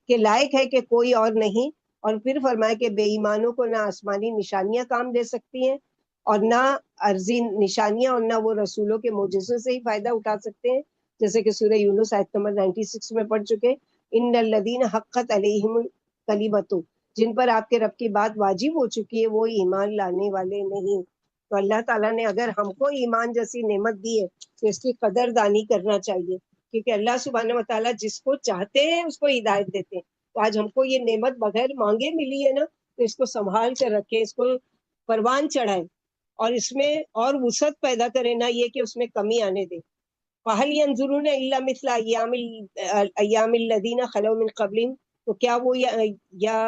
کے لائق ہے کہ کوئی اور نہیں۔ اور پھر فرمایا کہ بے ایمانوں کو نہ آسمانی نشانیاں کام دے سکتی ہیں اور نہ عرضی نشانیاں، اور نہ وہ رسولوں کے معجزوں سے ہی فائدہ اٹھا سکتے ہیں، جیسے کہ سورہ یونس آیت نمبر 96 میں پڑھ چکے، ان الذین حقت علیہم الکلمۃ، جن پر آپ کے رب کی بات واجب ہو چکی ہے وہ ایمان لانے والے نہیں۔ تو اللہ تعالیٰ نے اگر ہم کو ایمان جیسی نعمت دی ہے تو اس کی قدر دانی کرنا چاہیے، کیونکہ اللہ سبحانہ و تعالیٰ جس کو چاہتے ہیں اس کو ہدایت دیتے ہیں۔ تو آج ہم کو یہ نعمت بغیر مانگے ملی ہے نا، تو اس کو سنبھال کر رکھیں، اس کو پروان چڑھائیں، اور اس میں اور وسعت پیدا کریں، نہ یہ کہ اس میں کمی آنے دیں۔ فَهَلْ يَنْظُرُونَ إِلَّا مِثْلَ أَيَّامِ الَّذِينَ خَلَوْا مِنْ قَبْلِهِمْ، تو کیا وہ یا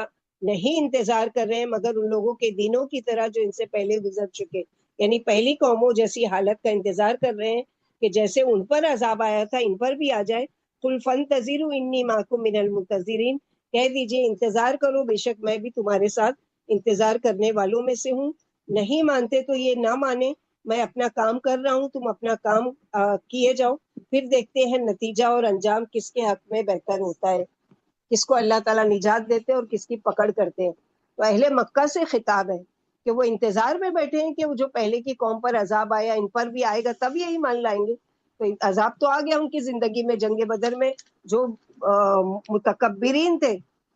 نہیں انتظار کر رہے ہیں مگر ان لوگوں کے دنوں کی طرح جو ان سے پہلے گزر چکے، یعنی پہلی قوموں جیسی حالت کا انتظار کر رہے ہیں کہ جیسے ان پر عذاب آیا تھا ان پر بھی آ جائے۔ قُلْ فَانْتَظِرُوا إِنِّي مَعَكُمْ مِنَ الْمُنتَظِرِينَ، کہہ دیجئے انتظار کرو، بے شک میں بھی تمہارے ساتھ انتظار کرنے والوں میں سے ہوں۔ نہیں مانتے تو یہ نہ مانے، میں اپنا کام کر رہا ہوں، تم اپنا کام کیے جاؤ، پھر دیکھتے ہیں نتیجہ اور انجام کس کے حق میں بہتر ہوتا ہے، کس کو اللہ تعالیٰ نجات دیتے اور کس کی پکڑ کرتے ہیں۔ تو اہل مکہ سے خطاب ہے کہ وہ انتظار میں بیٹھے ہیں کہ وہ جو پہلے کی قوم پر عذاب آیا ان پر بھی آئے گا، تب یہی مان لائیں گے۔ تو عذاب تو آ گیا ان کی زندگی میں، جنگ بدر میں جو متکبرین تھے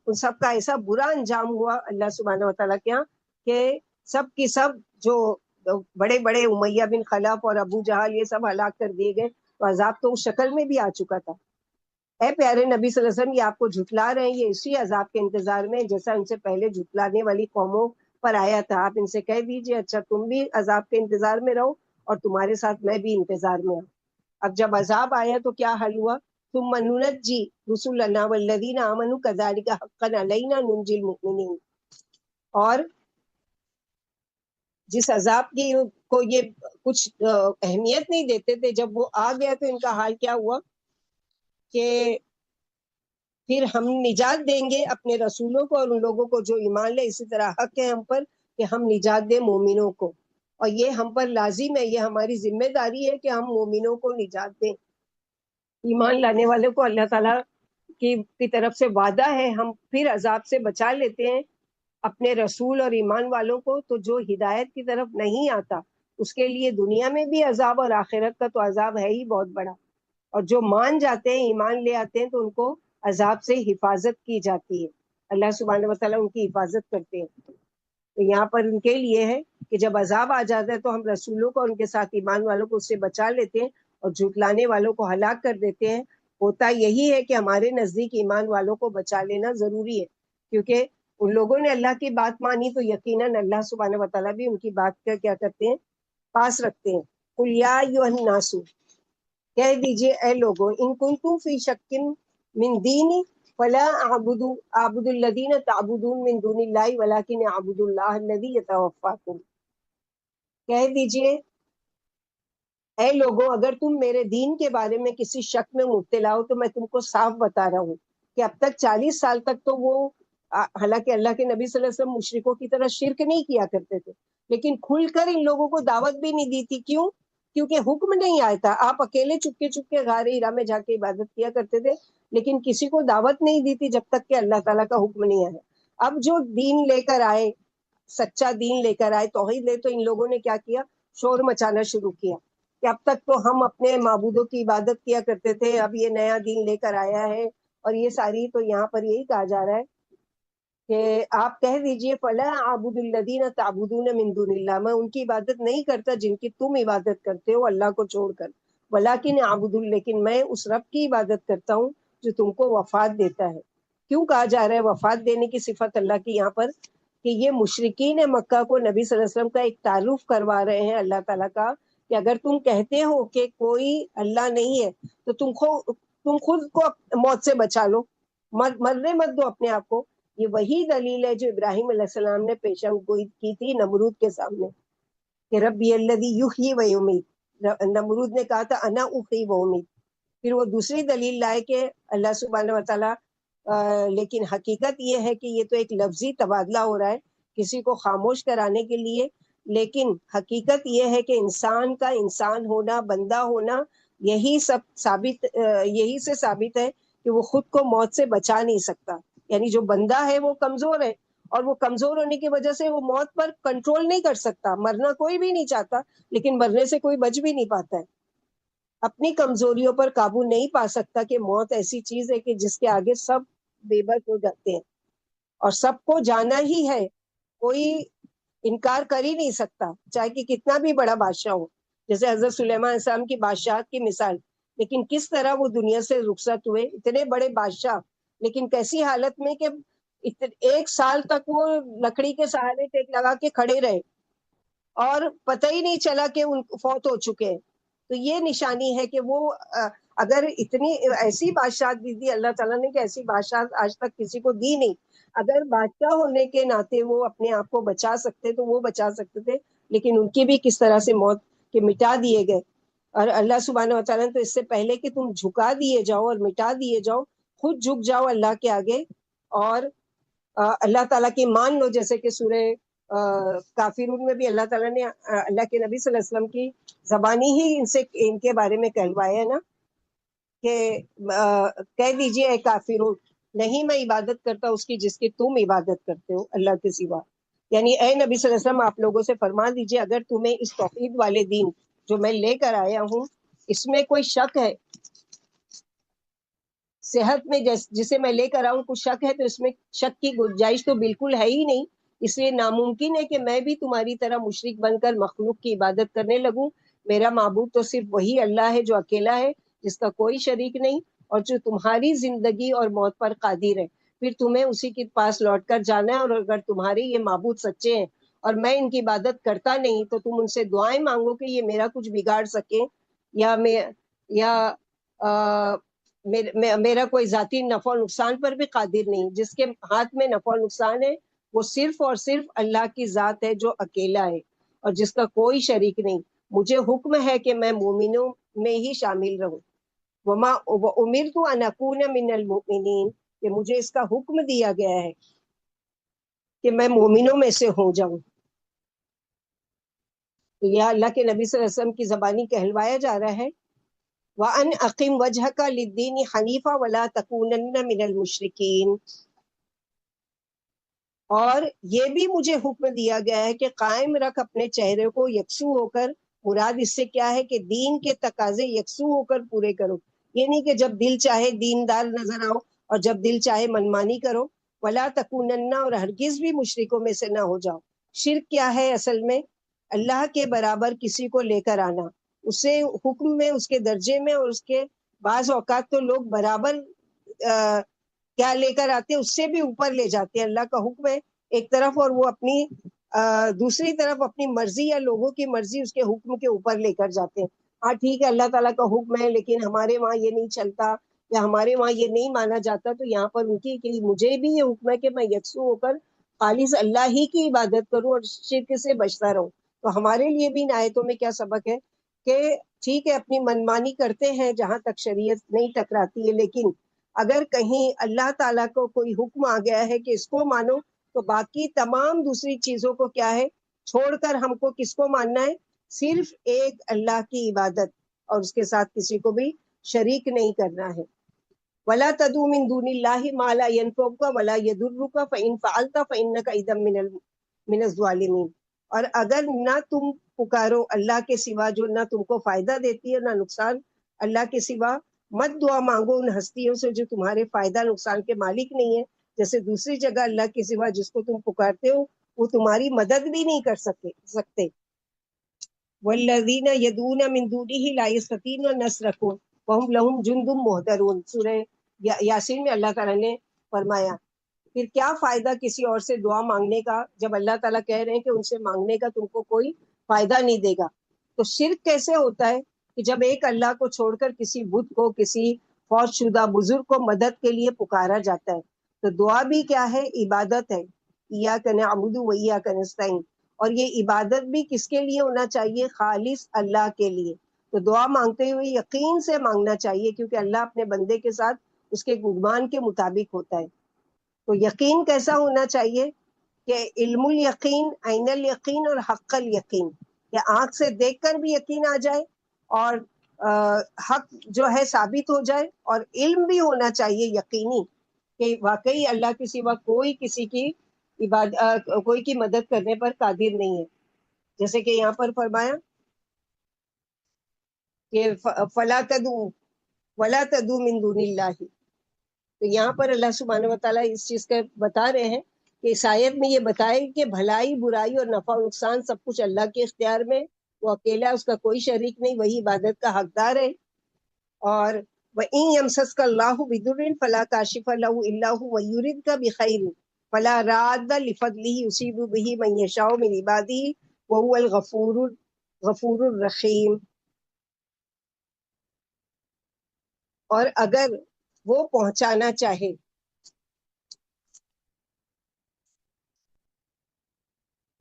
ان سب کا ایسا برا انجام ہوا اللہ سبحانہ وتعالیٰ کے ہاں کہ سب کی سب جو بڑے بڑے امیہ بن خلف اور ابو جہل یہ سب ہلاک کر دیے گئے۔ تو عذاب تو اس شکل میں بھی آ چکا تھا۔ اے پیارے نبی صلی اللہ علیہ وسلم، یہ آپ کو جھٹلا رہے ہیں، یہ اسی عذاب کے انتظار میں جیسا ان سے پہلے جھٹلانے والی قوموں پر آیا تھا۔ آپ ان سے کہہ دیجئے اچھا تم بھی عذاب کے انتظار میں رہو اور تمہارے ساتھ میں بھی انتظار میں ہوں۔ اب جب عذاب آیا تو کیا حل ہوا؟ ثم ننجی رسلنا والذین آمنوا کذالک حقا علینا ننجی المؤمنین، اور جس عذاب کی کو یہ کچھ اہمیت نہیں دیتے تھے، جب وہ آ گیا تو ان کا حال کیا ہوا کہ پھر ہم نجات دیں گے اپنے رسولوں کو اور ان لوگوں کو جو ایمان لے، اسی طرح حق ہے ہم پر کہ ہم نجات دیں مومنوں کو، اور یہ ہم پر لازم ہے، یہ ہماری ذمہ داری ہے کہ ہم مومنوں کو نجات دیں۔ ایمان لانے والے کو اللہ تعالیٰ کی طرف سے وعدہ ہے، ہم پھر عذاب سے بچا لیتے ہیں اپنے رسول اور ایمان والوں کو۔ تو جو ہدایت کی طرف نہیں آتا اس کے لیے دنیا میں بھی عذاب اور آخرت کا تو عذاب ہے ہی بہت بڑا، اور جو مان جاتے ہیں ایمان لے آتے ہیں تو ان کو عذاب سے حفاظت کی جاتی ہے، اللہ سبحانہ وتعالیٰ ان کی حفاظت کرتے ہیں۔ تو یہاں پر ان کے لیے ہے کہ جب عذاب آ جاتا ہے تو ہم رسولوں کو اور ان کے ساتھ ایمان والوں کو اس سے بچا لیتے ہیں اور جھٹلانے والوں کو ہلاک کر دیتے ہیں۔ ہوتا یہی ہے کہ ہمارے نزدیک ایمان والوں کو بچا لینا ضروری ہے، کیونکہ ان لوگوں نے اللہ کی بات مانی تو یقیناً اللہ سبحانہ وتعالیٰ بھی ان کی بات کا کیا کرتے ہیں، پاس رکھتے ہیں۔ قُلْ یَا أَیُّہَا النَّاسُ، کہہ دیجئے اے لوگوں، ان کنتم فی شک من دینی فلا اعبد الذین تعبدون من دون اللہ ولکن اعبد اللہ الذی یتوفاکم، کہہ دیجئے اے لوگوں اگر تم میرے دین کے بارے میں کسی شک میں مبتلا ہو تو میں تم کو صاف بتا رہا ہوں کہ اب تک 40 سال تک تو وہ حالانکہ اللہ کے نبی صلی اللہ علیہ وسلم مشرکوں کی طرح شرک نہیں کیا کرتے تھے، لیکن کھل کر ان لوگوں کو دعوت بھی نہیں دی تھی۔ کیوں؟ کیونکہ حکم نہیں آیا تھا۔ آپ اکیلے چپکے چپکے غار ہرا میں جا کے عبادت کیا کرتے تھے، لیکن کسی کو دعوت نہیں دی تھی جب تک کہ اللہ تعالیٰ کا حکم نہیں آیا۔ اب جو دین لے کر آئے، سچا دین لے کر آئے، توحید لے، تو ان لوگوں نے کیا کیا؟ شور مچانا شروع کیا کہ اب تک تو ہم اپنے معبودوں کی عبادت کیا کرتے تھے، اب یہ نیا دین لے کر آیا ہے، اور یہ ساری تو یہاں پر یہی کہا جا رہا ہے کہ آپ کہہ دیجئے فلا اعبد الذین تعبدون من دون اللہ، میں ان کی عبادت نہیں کرتا جن کی تم عبادت کرتے ہو اللہ کو چھوڑ کر، ولکن اعبد، لیکن میں اس رب کی عبادت کرتا ہوں جو تم کو وفات دیتا ہے۔ کیوں کہا جا رہا ہے وفات دینے کی صفت اللہ کی یہاں پر؟ کہ یہ مشرکین مکہ کو نبی صلی اللہ علیہ وسلم کا ایک تعارف کروا رہے ہیں اللہ تعالیٰ کا کہ اگر تم کہتے ہو کہ کوئی اللہ نہیں ہے تو تم خود کو موت سے بچا لو، مرنے مت دو اپنے آپ کو۔ یہ وہی دلیل ہے جو ابراہیم علیہ السلام نے پیشن گوئی کی تھی نمرود کے سامنے کہ ربی الذی یحیی و یمیت، نمرود نے کہا تھا انا احیی و امیت۔ پھر وہ دوسری دلیل لائے کہ اللہ سبحانہ وتعالیٰ لیکن حقیقت یہ ہے کہ یہ تو ایک لفظی تبادلہ ہو رہا ہے کسی کو خاموش کرانے کے لیے، لیکن حقیقت یہ ہے کہ انسان کا انسان ہونا، بندہ ہونا، یہی سے ثابت ہے کہ وہ خود کو موت سے بچا نہیں سکتا۔ یعنی جو بندہ ہے وہ کمزور ہے، اور وہ کمزور ہونے کی وجہ سے وہ موت پر کنٹرول نہیں کر سکتا۔ مرنا کوئی بھی نہیں چاہتا، لیکن مرنے سے کوئی بچ بھی نہیں پاتا ہے۔ اپنی کمزوریوں پر قابو نہیں پا سکتا کہ موت ایسی چیز ہے کہ جس کے آگے سب بے بس ہو جاتے ہیں، اور سب کو جانا ہی ہے، کوئی انکار کر ہی نہیں سکتا، چاہے کہ کتنا بھی بڑا بادشاہ ہو۔ جیسے حضرت سلیمان علیہ السلام کی بادشاہت کی مثال، لیکن کس طرح وہ دنیا سے رخصت ہوئے، اتنے بڑے بادشاہ، لیکن کیسی حالت میں کہ 1 سال تک وہ لکڑی کے سہارے ٹیک لگا کے کھڑے رہے اور پتہ ہی نہیں چلا کہ ان فوت ہو چکے ہیں۔ تو یہ نشانی ہے کہ وہ اگر اتنی ایسی بادشاہت دی اللہ تعالیٰ نے کہ ایسی بادشاہت آج تک کسی کو دی نہیں. اگر بادشاہ ہونے کے ناطے وہ اپنے آپ کو بچا سکتے تو وہ بچا سکتے تھے، لیکن ان کی بھی کس طرح سے موت کے مٹا دیے گئے. اور اللہ سبحانہ و تعالیٰ نے تو اس سے پہلے کہ تم جھکا دیے جاؤ اور مٹا دیے جاؤ، خود جھک جاؤ اللہ کے آگے اور اللہ تعالیٰ کی مان لو. جیسے کہ سورہ کافرون میں بھی اللہ تعالیٰ نے اللہ کے نبی صلی اللہ علیہ وسلم کی زبانی ہی ان کے بارے میں کہلوایا ہے نا کہ کہہ دیجیے اے کافرون، نہیں میں عبادت کرتا اس کی جس کی تم عبادت کرتے ہو اللہ کے سوا. یعنی اے نبی صلی اللہ علیہ وسلم آپ لوگوں سے فرما دیجیے اگر تمہیں اس توحید والے دین جو میں لے کر آیا ہوں اس میں کوئی شک ہے، صحت میں جسے میں لے کر آؤں کچھ شک ہے، تو اس میں شک کی گنجائش تو بالکل ہے ہی نہیں. اس لیے ناممکن ہے کہ میں بھی تمہاری طرح مشرک بن کر مخلوق کی عبادت کرنے لگوں. میرا معبود تو صرف وہی اللہ ہے جو اکیلا ہے، جس کا کوئی شریک نہیں، اور جو تمہاری زندگی اور موت پر قادر ہے. پھر تمہیں اسی کے پاس لوٹ کر جانا ہے، اور اگر تمہارے یہ معبود سچے ہیں اور میں ان کی عبادت کرتا نہیں تو تم ان سے دعائیں مانگو کہ یہ میرا کچھ بگاڑ سکیں یا میرا کوئی ذاتی نفع و نقصان پر بھی قادر نہیں. جس کے ہاتھ میں نفع و نقصان ہے وہ صرف اور صرف اللہ کی ذات ہے جو اکیلا ہے اور جس کا کوئی شریک نہیں. مجھے حکم ہے کہ میں مومنوں میں ہی شامل رہوں. وَأُمِرْتُ أَنْ أَكُونَ مِنَ الْمُؤْمِنِينَ، کہ مجھے اس کا حکم دیا گیا ہے کہ میں مومنوں میں سے ہو جاؤں. تو یہ اللہ کے نبی صلی اللہ علیہ وسلم کی زبانی کہلوایا جا رہا ہے وَأَنْ أَقِمْ وَجْهَكَ لِلدِّينِ حَنِيفًا وَلَا تَكُونَنَّ مِنَ الْمُشْرِكِينَ. اور یہ بھی مجھے حکم دیا گیا ہے کہ قائم رکھ اپنے چہرے کو یکسو ہو کر. مراد اس سے کیا ہے کہ دین کے تقاضے یکسو ہو کر پورے کرو. یہ نہیں کہ جب دل چاہے دیندار نظر آؤ اور جب دل چاہے منمانی کرو. ولا تکونن، اور ہرگز بھی مشرکوں میں سے نہ ہو جاؤ. شرک کیا ہے اصل میں؟ اللہ کے برابر کسی کو لے کر آنا، اسے حکم میں اس کے درجے میں، اور اس کے بعض اوقات تو لوگ برابر کیا لے کر آتے اس سے بھی اوپر لے جاتے ہیں. اللہ کا حکم ہے ایک طرف اور وہ اپنی دوسری طرف اپنی مرضی یا لوگوں کی مرضی اس کے حکم کے اوپر لے کر جاتے ہیں. ہاں ٹھیک ہے اللہ تعالیٰ کا حکم ہے لیکن ہمارے وہاں یہ نہیں چلتا یا ہمارے وہاں یہ نہیں مانا جاتا. تو یہاں پر ان کی کہ مجھے بھی یہ حکم ہے کہ میں یکسو ہو کر خالص اللہ ہی کی عبادت کروں اور شرک سے بچتا رہوں. تو ہمارے لیے بھی ان آیتوں میں کیا سبق ہے کہ ٹھیک ہے اپنی منمانی کرتے ہیں جہاں تک شریعت نہیں ٹکراتی ہے، لیکن اگر کہیں اللہ تعالیٰ کو کوئی حکم آ گیا ہے کہ اس کو مانو تو باقی تمام دوسری چیزوں کو کیا ہے چھوڑ کر ہم کو کس کو ماننا ہے؟ صرف ایک اللہ کی عبادت، اور اس کے ساتھ کسی کو بھی شریک نہیں کرنا ہے. وَلَا تَدْعُ مِن دُونِ اللَّهِ مَا لَا يَنفَعُكَ وَلَا يَضُرُّكَ فَإِن فَعَلْتَ فَإِنَّكَ إِذًا مِنَ الظَّالِمِينَ. اور اگر نہ تم پکارو اللہ کے سوا جو نہ تم کو فائدہ دیتی ہے نہ نقصان، اللہ کے سوا مت دعا مانگو ان ہستیوں سے جو تمہارے فائدہ نقصان کے مالک نہیں ہے. جیسے دوسری جگہ اللہ کے سوا جس کو تم پکارتے ہو وہ تمہاری مدد بھی نہیں کر سکتے. والذین یدعون من دونہ لا یستطیعون نصرکم وہم لہم جند محضرون. سورہ یاسین میں اللہ تعالیٰ نے فرمایا پھر کیا فائدہ کسی اور سے دعا مانگنے کا جب اللہ تعالیٰ کہہ رہے ہیں کہ ان سے مانگنے کا تم کو کوئی فائدہ نہیں دے گا. تو شرک کیسے ہوتا ہے کہ جب ایک اللہ کو چھوڑ کر کسی بت کو، کسی فوت شدہ بزرگ کو مدد کے لیے پکارا جاتا ہے. تو دعا بھی کیا ہے؟ عبادت ہے. ایاک نعبد و ایاک نستعین. اور یہ عبادت بھی کس کے لیے ہونا چاہیے؟ خالص اللہ کے لیے. تو دعا مانگتے ہوئے یقین سے مانگنا چاہیے کیونکہ اللہ اپنے بندے کے ساتھ اس کے گمان کے مطابق ہوتا ہے. تو یقین کیسا ہونا چاہیے کہ علم الیقین، عین الیقین اور حق الیقین، کہ آنکھ سے دیکھ کر بھی یقین آ جائے اور حق جو ہے ثابت ہو جائے، اور علم بھی ہونا چاہیے یقینی کہ واقعی اللہ کے سوا کوئی کسی کی کوئی کی مدد کرنے پر قادر نہیں ہے. جیسے کہ یہاں پر فرمایا کہ فلا تدعو ولا تدعو من دون اللہ. تو یہاں پر اللہ سبحانہ و تعالیٰ اس چیز کا بتا رہے ہیں کہ اس آیت میں یہ بتائے کہ بھلائی برائی اور نفع و نقصان سب کچھ اللہ کے اختیار میں، وہ اکیلا، اس کا کوئی شریک نہیں، وہی عبادت کا حقدار ہے. اور وَإِن يَمْسَسْكَ اللَّهُ بِضُرٍّ فَلَا كَاشِفَ لَهُ إِلَّا هُوَ وَيُرِدْكَ بِخَيْرٍ فَلَا رَادَّ لِفَضْلِهِ يُصِيبُ بِهِ مَن يَشَاءُ مِنْ عِبَادِهِ وَهُوَ الْغَفُورُ الرَّحِيمُ. اور اگر وہ پہنچانا چاہے،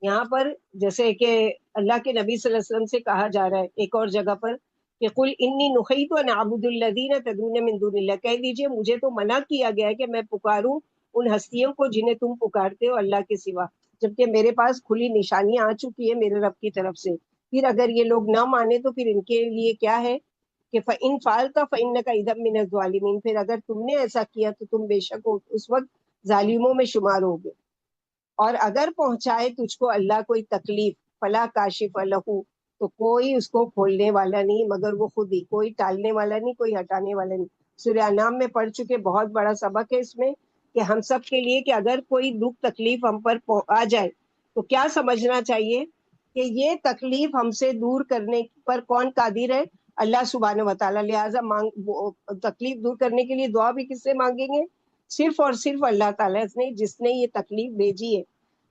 یہاں پر جیسے کہ اللہ کے نبی صلی اللہ علیہ وسلم سے کہا جا رہا ہے ایک اور جگہ پر کہ قل انی نہیت ان اعبد الذین تدعون من دون اللہ، کہہ دیجئے مجھے تو منع کیا گیا ہے کہ میں پکاروں ان ہستیوں کو جنہیں تم پکارتے ہو اللہ کے سوا، جبکہ میرے پاس کھلی نشانیاں آ چکی ہے میرے رب کی طرف سے۔ پھر اگر یہ لوگ نہ مانے تو پھر ان کے لیے کیا ہے کہ فَإِن فَعَلْتَ فَإِنَّكَ إِذًا مِّنَ الظَّالِمِينَ، پھر اگر تم نے ایسا کیا تو تم بے شک اس وقت ظالموں میں شمار ہوگے۔ اور اگر پہنچائے تجھ کو اللہ کوئی تکلیف، فلا کاشف لہو، تو کوئی اس کو کھولنے والا نہیں مگر وہ خود ہی، کوئی ٹالنے والا نہیں، کوئی ہٹانے والا نہیں۔ سورہ انعام میں پڑھ چکے، بہت بڑا سبق ہے اس میں کہ ہم سب کے لیے کہ اگر کوئی دکھ تکلیف ہم پر آ جائے تو کیا سمجھنا چاہیے کہ یہ تکلیف ہم سے دور کرنے پر کون قادر ہے؟ اللہ سبحانہ و تعالیٰ۔ لہٰذا تکلیف دور کرنے کے لیے دعا بھی کس سے مانگیں گے؟ صرف اور صرف اللہ تعالیٰ نے، جس نے یہ تکلیف بھیجی ہے۔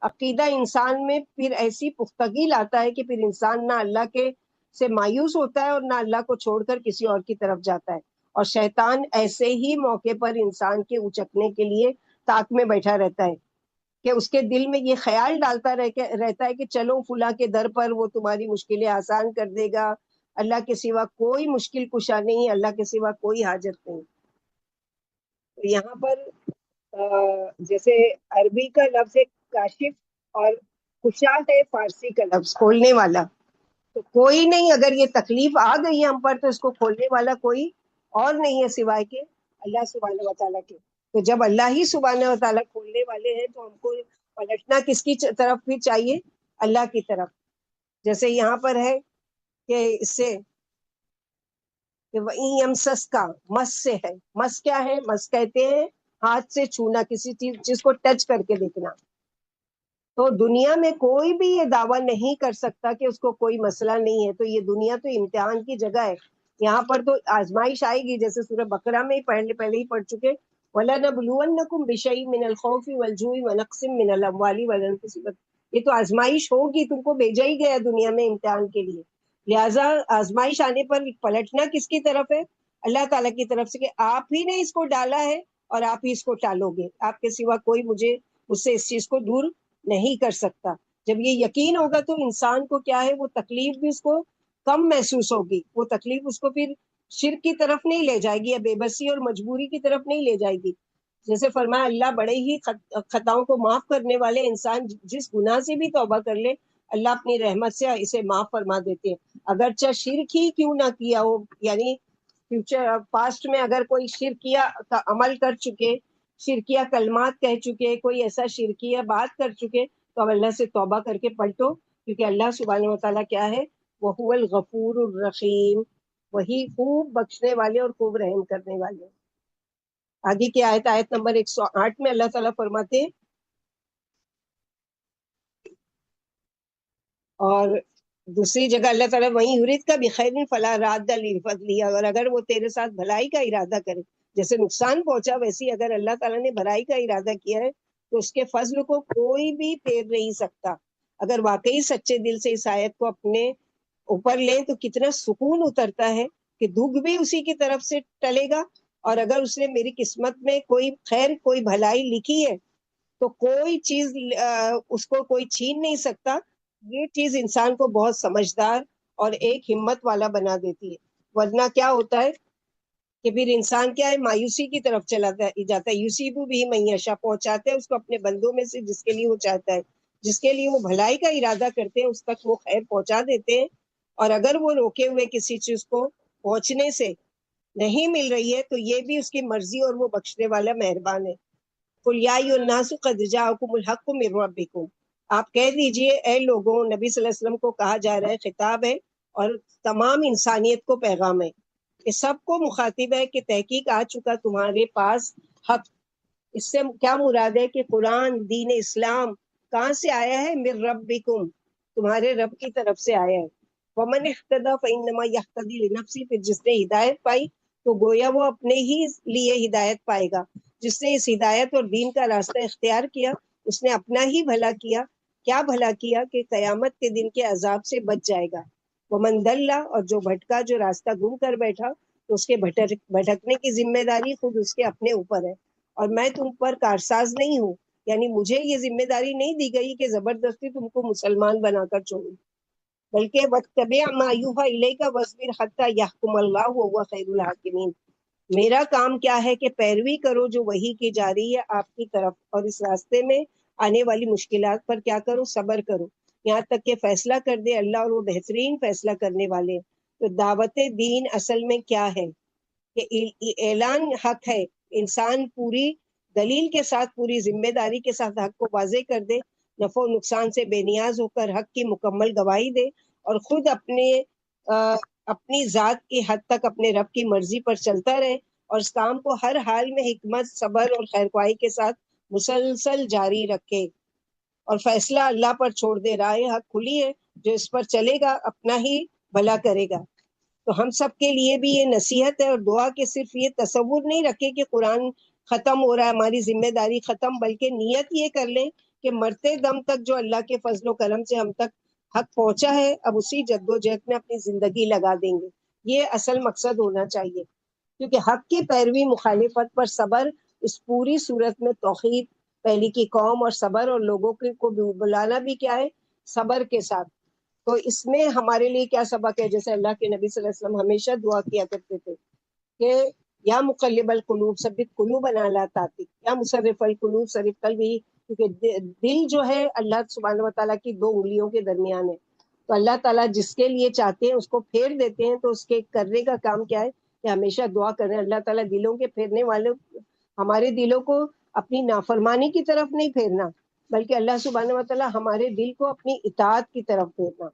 عقیدہ انسان میں پھر ایسی پختگی لاتا ہے کہ پھر انسان نہ اللہ کے سے مایوس ہوتا ہے اور نہ اللہ کو چھوڑ کر کسی اور کی طرف جاتا ہے، اور شیطان ایسے ہی موقع پر انسان کے اچکنے کے لیے تاک میں بیٹھا رہتا ہے کہ اس کے دل میں یہ خیال ڈالتا رہتا ہے کہ چلو فلاں کے در پر، وہ تمہاری مشکلیں آسان کر دے گا، اللہ کے سوا کوئی مشکل کشا نہیں، اللہ کے سوا کوئی حاجت نہیں۔ تو یہاں پر جیسے عربی کا لفظ ہے کاشف، اور کشا ہے فارسی کا لفظ کھولنے والا۔ تو کوئی نہیں، اگر یہ تکلیف آ گئی ہے ہم پر تو اس کو کھولنے والا کوئی اور نہیں ہے سوائے کہ اللہ سبحانہ و تعالیٰ کے۔ تو جب اللہ ہی سبحانہ و تعالیٰ کھولنے والے ہیں تو ہم کو پلٹنا کس کی طرف بھی چاہیے؟ اللہ کی طرف۔ جیسے یہاں پر ہے کہ اس سے کہ وَإِن يَمْسَسْكَ، مس سے ہے، مس کیا ہے؟ مس کہتے ہیں ہاتھ سے چھونا، کسی چیز کو ٹچ کر کے دیکھنا۔ تو دنیا میں کوئی بھی یہ دعویٰ نہیں کر سکتا کہ اس کو کوئی مسئلہ نہیں ہے۔ تو یہ دنیا تو امتحان کی جگہ ہے، یہاں پر تو آزمائش آئے گی، جیسے سورہ بقرہ میں پہلے ہی پڑھ چکے، وَلَنَبْلُوَنَّكُمْ بِشَيْءٍ مِّنَ الْخَوْفِ وَالْجُوعِ وَنَقْصٍ مِّنَ الْأَمْوَالِ وَالْأَنفُسِ، یہ تو آزمائش ہوگی، تم کو بھیجا ہی گیا دنیا میں امتحان کے لیے۔ لہٰذا آزمائش آنے پر پلٹنا کس کی طرف ہے؟ اللہ تعالیٰ کی طرف سے، کہ آپ ہی نے اس کو ڈالا ہے اور آپ ہی اس کو ٹالو گے، آپ کے سوا کوئی مجھ سے اس چیز کو دور نہیں کر سکتا۔ جب یہ یقین ہوگا تو انسان کو کیا ہے، وہ تکلیف بھی اس کو کم محسوس ہوگی، وہ تکلیف اس کو پھر شرک کی طرف نہیں لے جائے گی یا بے بسی اور مجبوری کی طرف نہیں لے جائے گی۔ جیسے فرمایا اللہ بڑے ہی خطاؤں کو معاف کرنے والے، انسان جس گناہ سے بھی توبہ کر لے اللہ اپنی رحمت سے اسے معاف فرما دیتے ہیں، اگرچہ شرک ہی کیوں نہ کیا ہو، یعنی فیوچر پاسٹ میں اگر کوئی شرکیہ کا عمل کر چکے، شرکیہ کلمات کہہ چکے، کوئی ایسا شرکیہ بات کر چکے، تو اب اللہ سے توبہ کر کے پلٹو، کیونکہ اللہ سبحانہ و تعالیٰ کیا ہے، وَهُوَ الْغَفُورُ الرَّحِيمُ، وہی خوب بخشنے والے اور خوب رحم کرنے والے۔ آگے کی آیت نمبر 108 میں اللہ تعالیٰ فرماتے ہیں، اور دوسری جگہ اللہ تعالیٰ وہیں یرید کا بخیر فلا راد لفضلہ، اور اگر وہ تیرے ساتھ بھلائی کا ارادہ کرے، جیسے نقصان پہنچا ویسے اگر اللہ تعالیٰ نے بھلائی کا ارادہ کیا ہے تو اس کے فضل کو کوئی بھی پھیر نہیں سکتا۔ اگر واقعی سچے دل سے اس آیت کو اپنے اوپر لیں تو کتنا سکون اترتا ہے کہ دکھ بھی اسی کی طرف سے ٹلے گا، اور اگر اس نے میری قسمت میں کوئی خیر کوئی بھلائی لکھی ہے تو کوئی چیز اس کو کوئی چھین نہیں سکتا۔ یہ چیز انسان کو بہت سمجھدار اور ایک ہمت والا بنا دیتی ہے، ورنہ کیا ہوتا ہے کہ پھر انسان کیا ہے، مایوسی کی طرف چلا جاتا ہے۔ یوسیب بھی معیشہ پہنچاتے ہیں اس کو اپنے بندوں میں سے جس کے لیے وہ چاہتا ہے، جس کے لیے وہ بھلائی کا ارادہ کرتے ہیں اس تک وہ خیر پہنچا دیتے ہیں، اور اگر وہ روکے ہوئے کسی چیز کو پہنچنے سے نہیں مل رہی ہے تو یہ بھی اس کی مرضی اور وہ بخشنے والا مہربان ہے۔ قُلْ يَا أَيُّهَا النَّاسُ قَدْ جَاءَكُمُ الْحَقُّ مِنْ رَبِّكُمْ، آپ کہہ دیجئے اے لوگوں، نبی صلی اللہ علیہ وسلم کو کہا جا رہا ہے، خطاب ہے اور تمام انسانیت کو پیغام ہے کہ سب کو مخاطب ہے کہ تحقیق آ چکا تمہارے پاس حق۔ اس سے کیا مراد ہے کہ قرآن دین اسلام کہاں سے آیا ہے؟ من ربکم، تمہارے رب کی طرف سے آیا ہے۔ ومن اہتدی فانما یہتدی لنفسہ، پھر جس نے ہدایت پائی تو گویا وہ اپنے ہی لیے ہدایت پائے گا۔ جس نے اس ہدایت اور دین کا راستہ اختیار کیا اس نے اپنا ہی بھلا کیا۔ کیا بھلا کیا؟ کہ قیامت کے دن کے عذاب سے بچ جائے گا۔ ومن ضل، اور جو بھٹکا، جو راستہ گم کر بیٹھا، تو اس کے بھٹکنے کی ذمہ داری خود اس کے اپنے اوپر ہے، اور میں تم پر کارساز نہیں ہوں، یعنی مجھے یہ ذمہ داری نہیں دی گئی کہ زبردستی تم کو مسلمان بنا کر چھوڑوں، بلکہ وَاتَّبِعْ مَا يُوحَىٰ إِلَيْكَ وَاصْبِرْ حَتَّىٰ يَحْكُمَ اللَّهُ وَهُوَ خَيْرُ الْحَاكِمِينَ۔ میرا کام کیا ہے کہ پیروی کرو جو وحی کی جا رہی ہے آپ کی طرف، اور اس راستے میں آنے والی مشکلات پر کیا کرو، صبر کرو، یہاں تک کہ فیصلہ کر دے اللہ، اور وہ بہترین فیصلہ کرنے والے ہیں۔ تو دعوت دین اصل میں کیا ہے کہ اعلان حق ہے، انسان پوری دلیل کے ساتھ، پوری ذمہ داری کے ساتھ حق کو واضح کر دے، نفع و نقصان سے بے نیاز ہو کر حق کی مکمل گواہی دے، اور خود اپنی ذات کی حد تک اپنے رب کی مرضی پر چلتا رہے، اور اس کام کو ہر حال میں حکمت، صبر اور خیرخواہی کے ساتھ مسلسل جاری رکھے، اور فیصلہ اللہ پر چھوڑ دے۔ راہ حق کھلی ہے، جو اس پر چلے گا اپنا ہی بھلا کرے گا۔ تو ہم سب کے لیے بھی یہ نصیحت ہے اور دعا کہ صرف یہ تصور نہیں رکھے کہ قرآن ختم ہو رہا ہے، ہماری ذمہ داری ختم، بلکہ نیت یہ کر لیں کہ مرتے دم تک جو اللہ کے فضل و کرم سے ہم تک حق پہنچا ہے، اب اسی جد و جہد میں اپنی زندگی لگا دیں گے۔ یہ اصل مقصد ہونا چاہیے، کیونکہ حق کی پیروی، مخالفت پر صبر، اس پوری صورت میں توحید پہلی کی قوم اور صبر، اور لوگوں کو بلانا بھی کیا ہے، صبر کے ساتھ۔ تو اس میں ہمارے لیے کیا سبق ہے، جیسے اللہ کے نبی صلی اللہ علیہ وسلم ہمیشہ دعا کیا کرتے تھے کہ یا مقلب القلوب ثبت قلوبنا علی طاعتک، یا مصرف القلوب صرف قلبی، کیونکہ دل جو ہے اللہ سبحانہ و تعالیٰ کی دو انگلیوں کے درمیان ہے، تو اللہ تعالیٰ جس کے لیے چاہتے ہیں اس کو پھیر دیتے ہیں، تو اس کے کرنے کا کام کیا ہے کہ ہمیشہ دعا کریں اللہ تعالیٰ دلوں کے پھیرنے والوں، ہمارے دلوں کو اپنی نافرمانی کی طرف نہیں پھیرنا، بلکہ اللہ سبحانہ و تعالیٰ ہمارے دل کو اپنی اطاعت کی طرف پھیرنا۔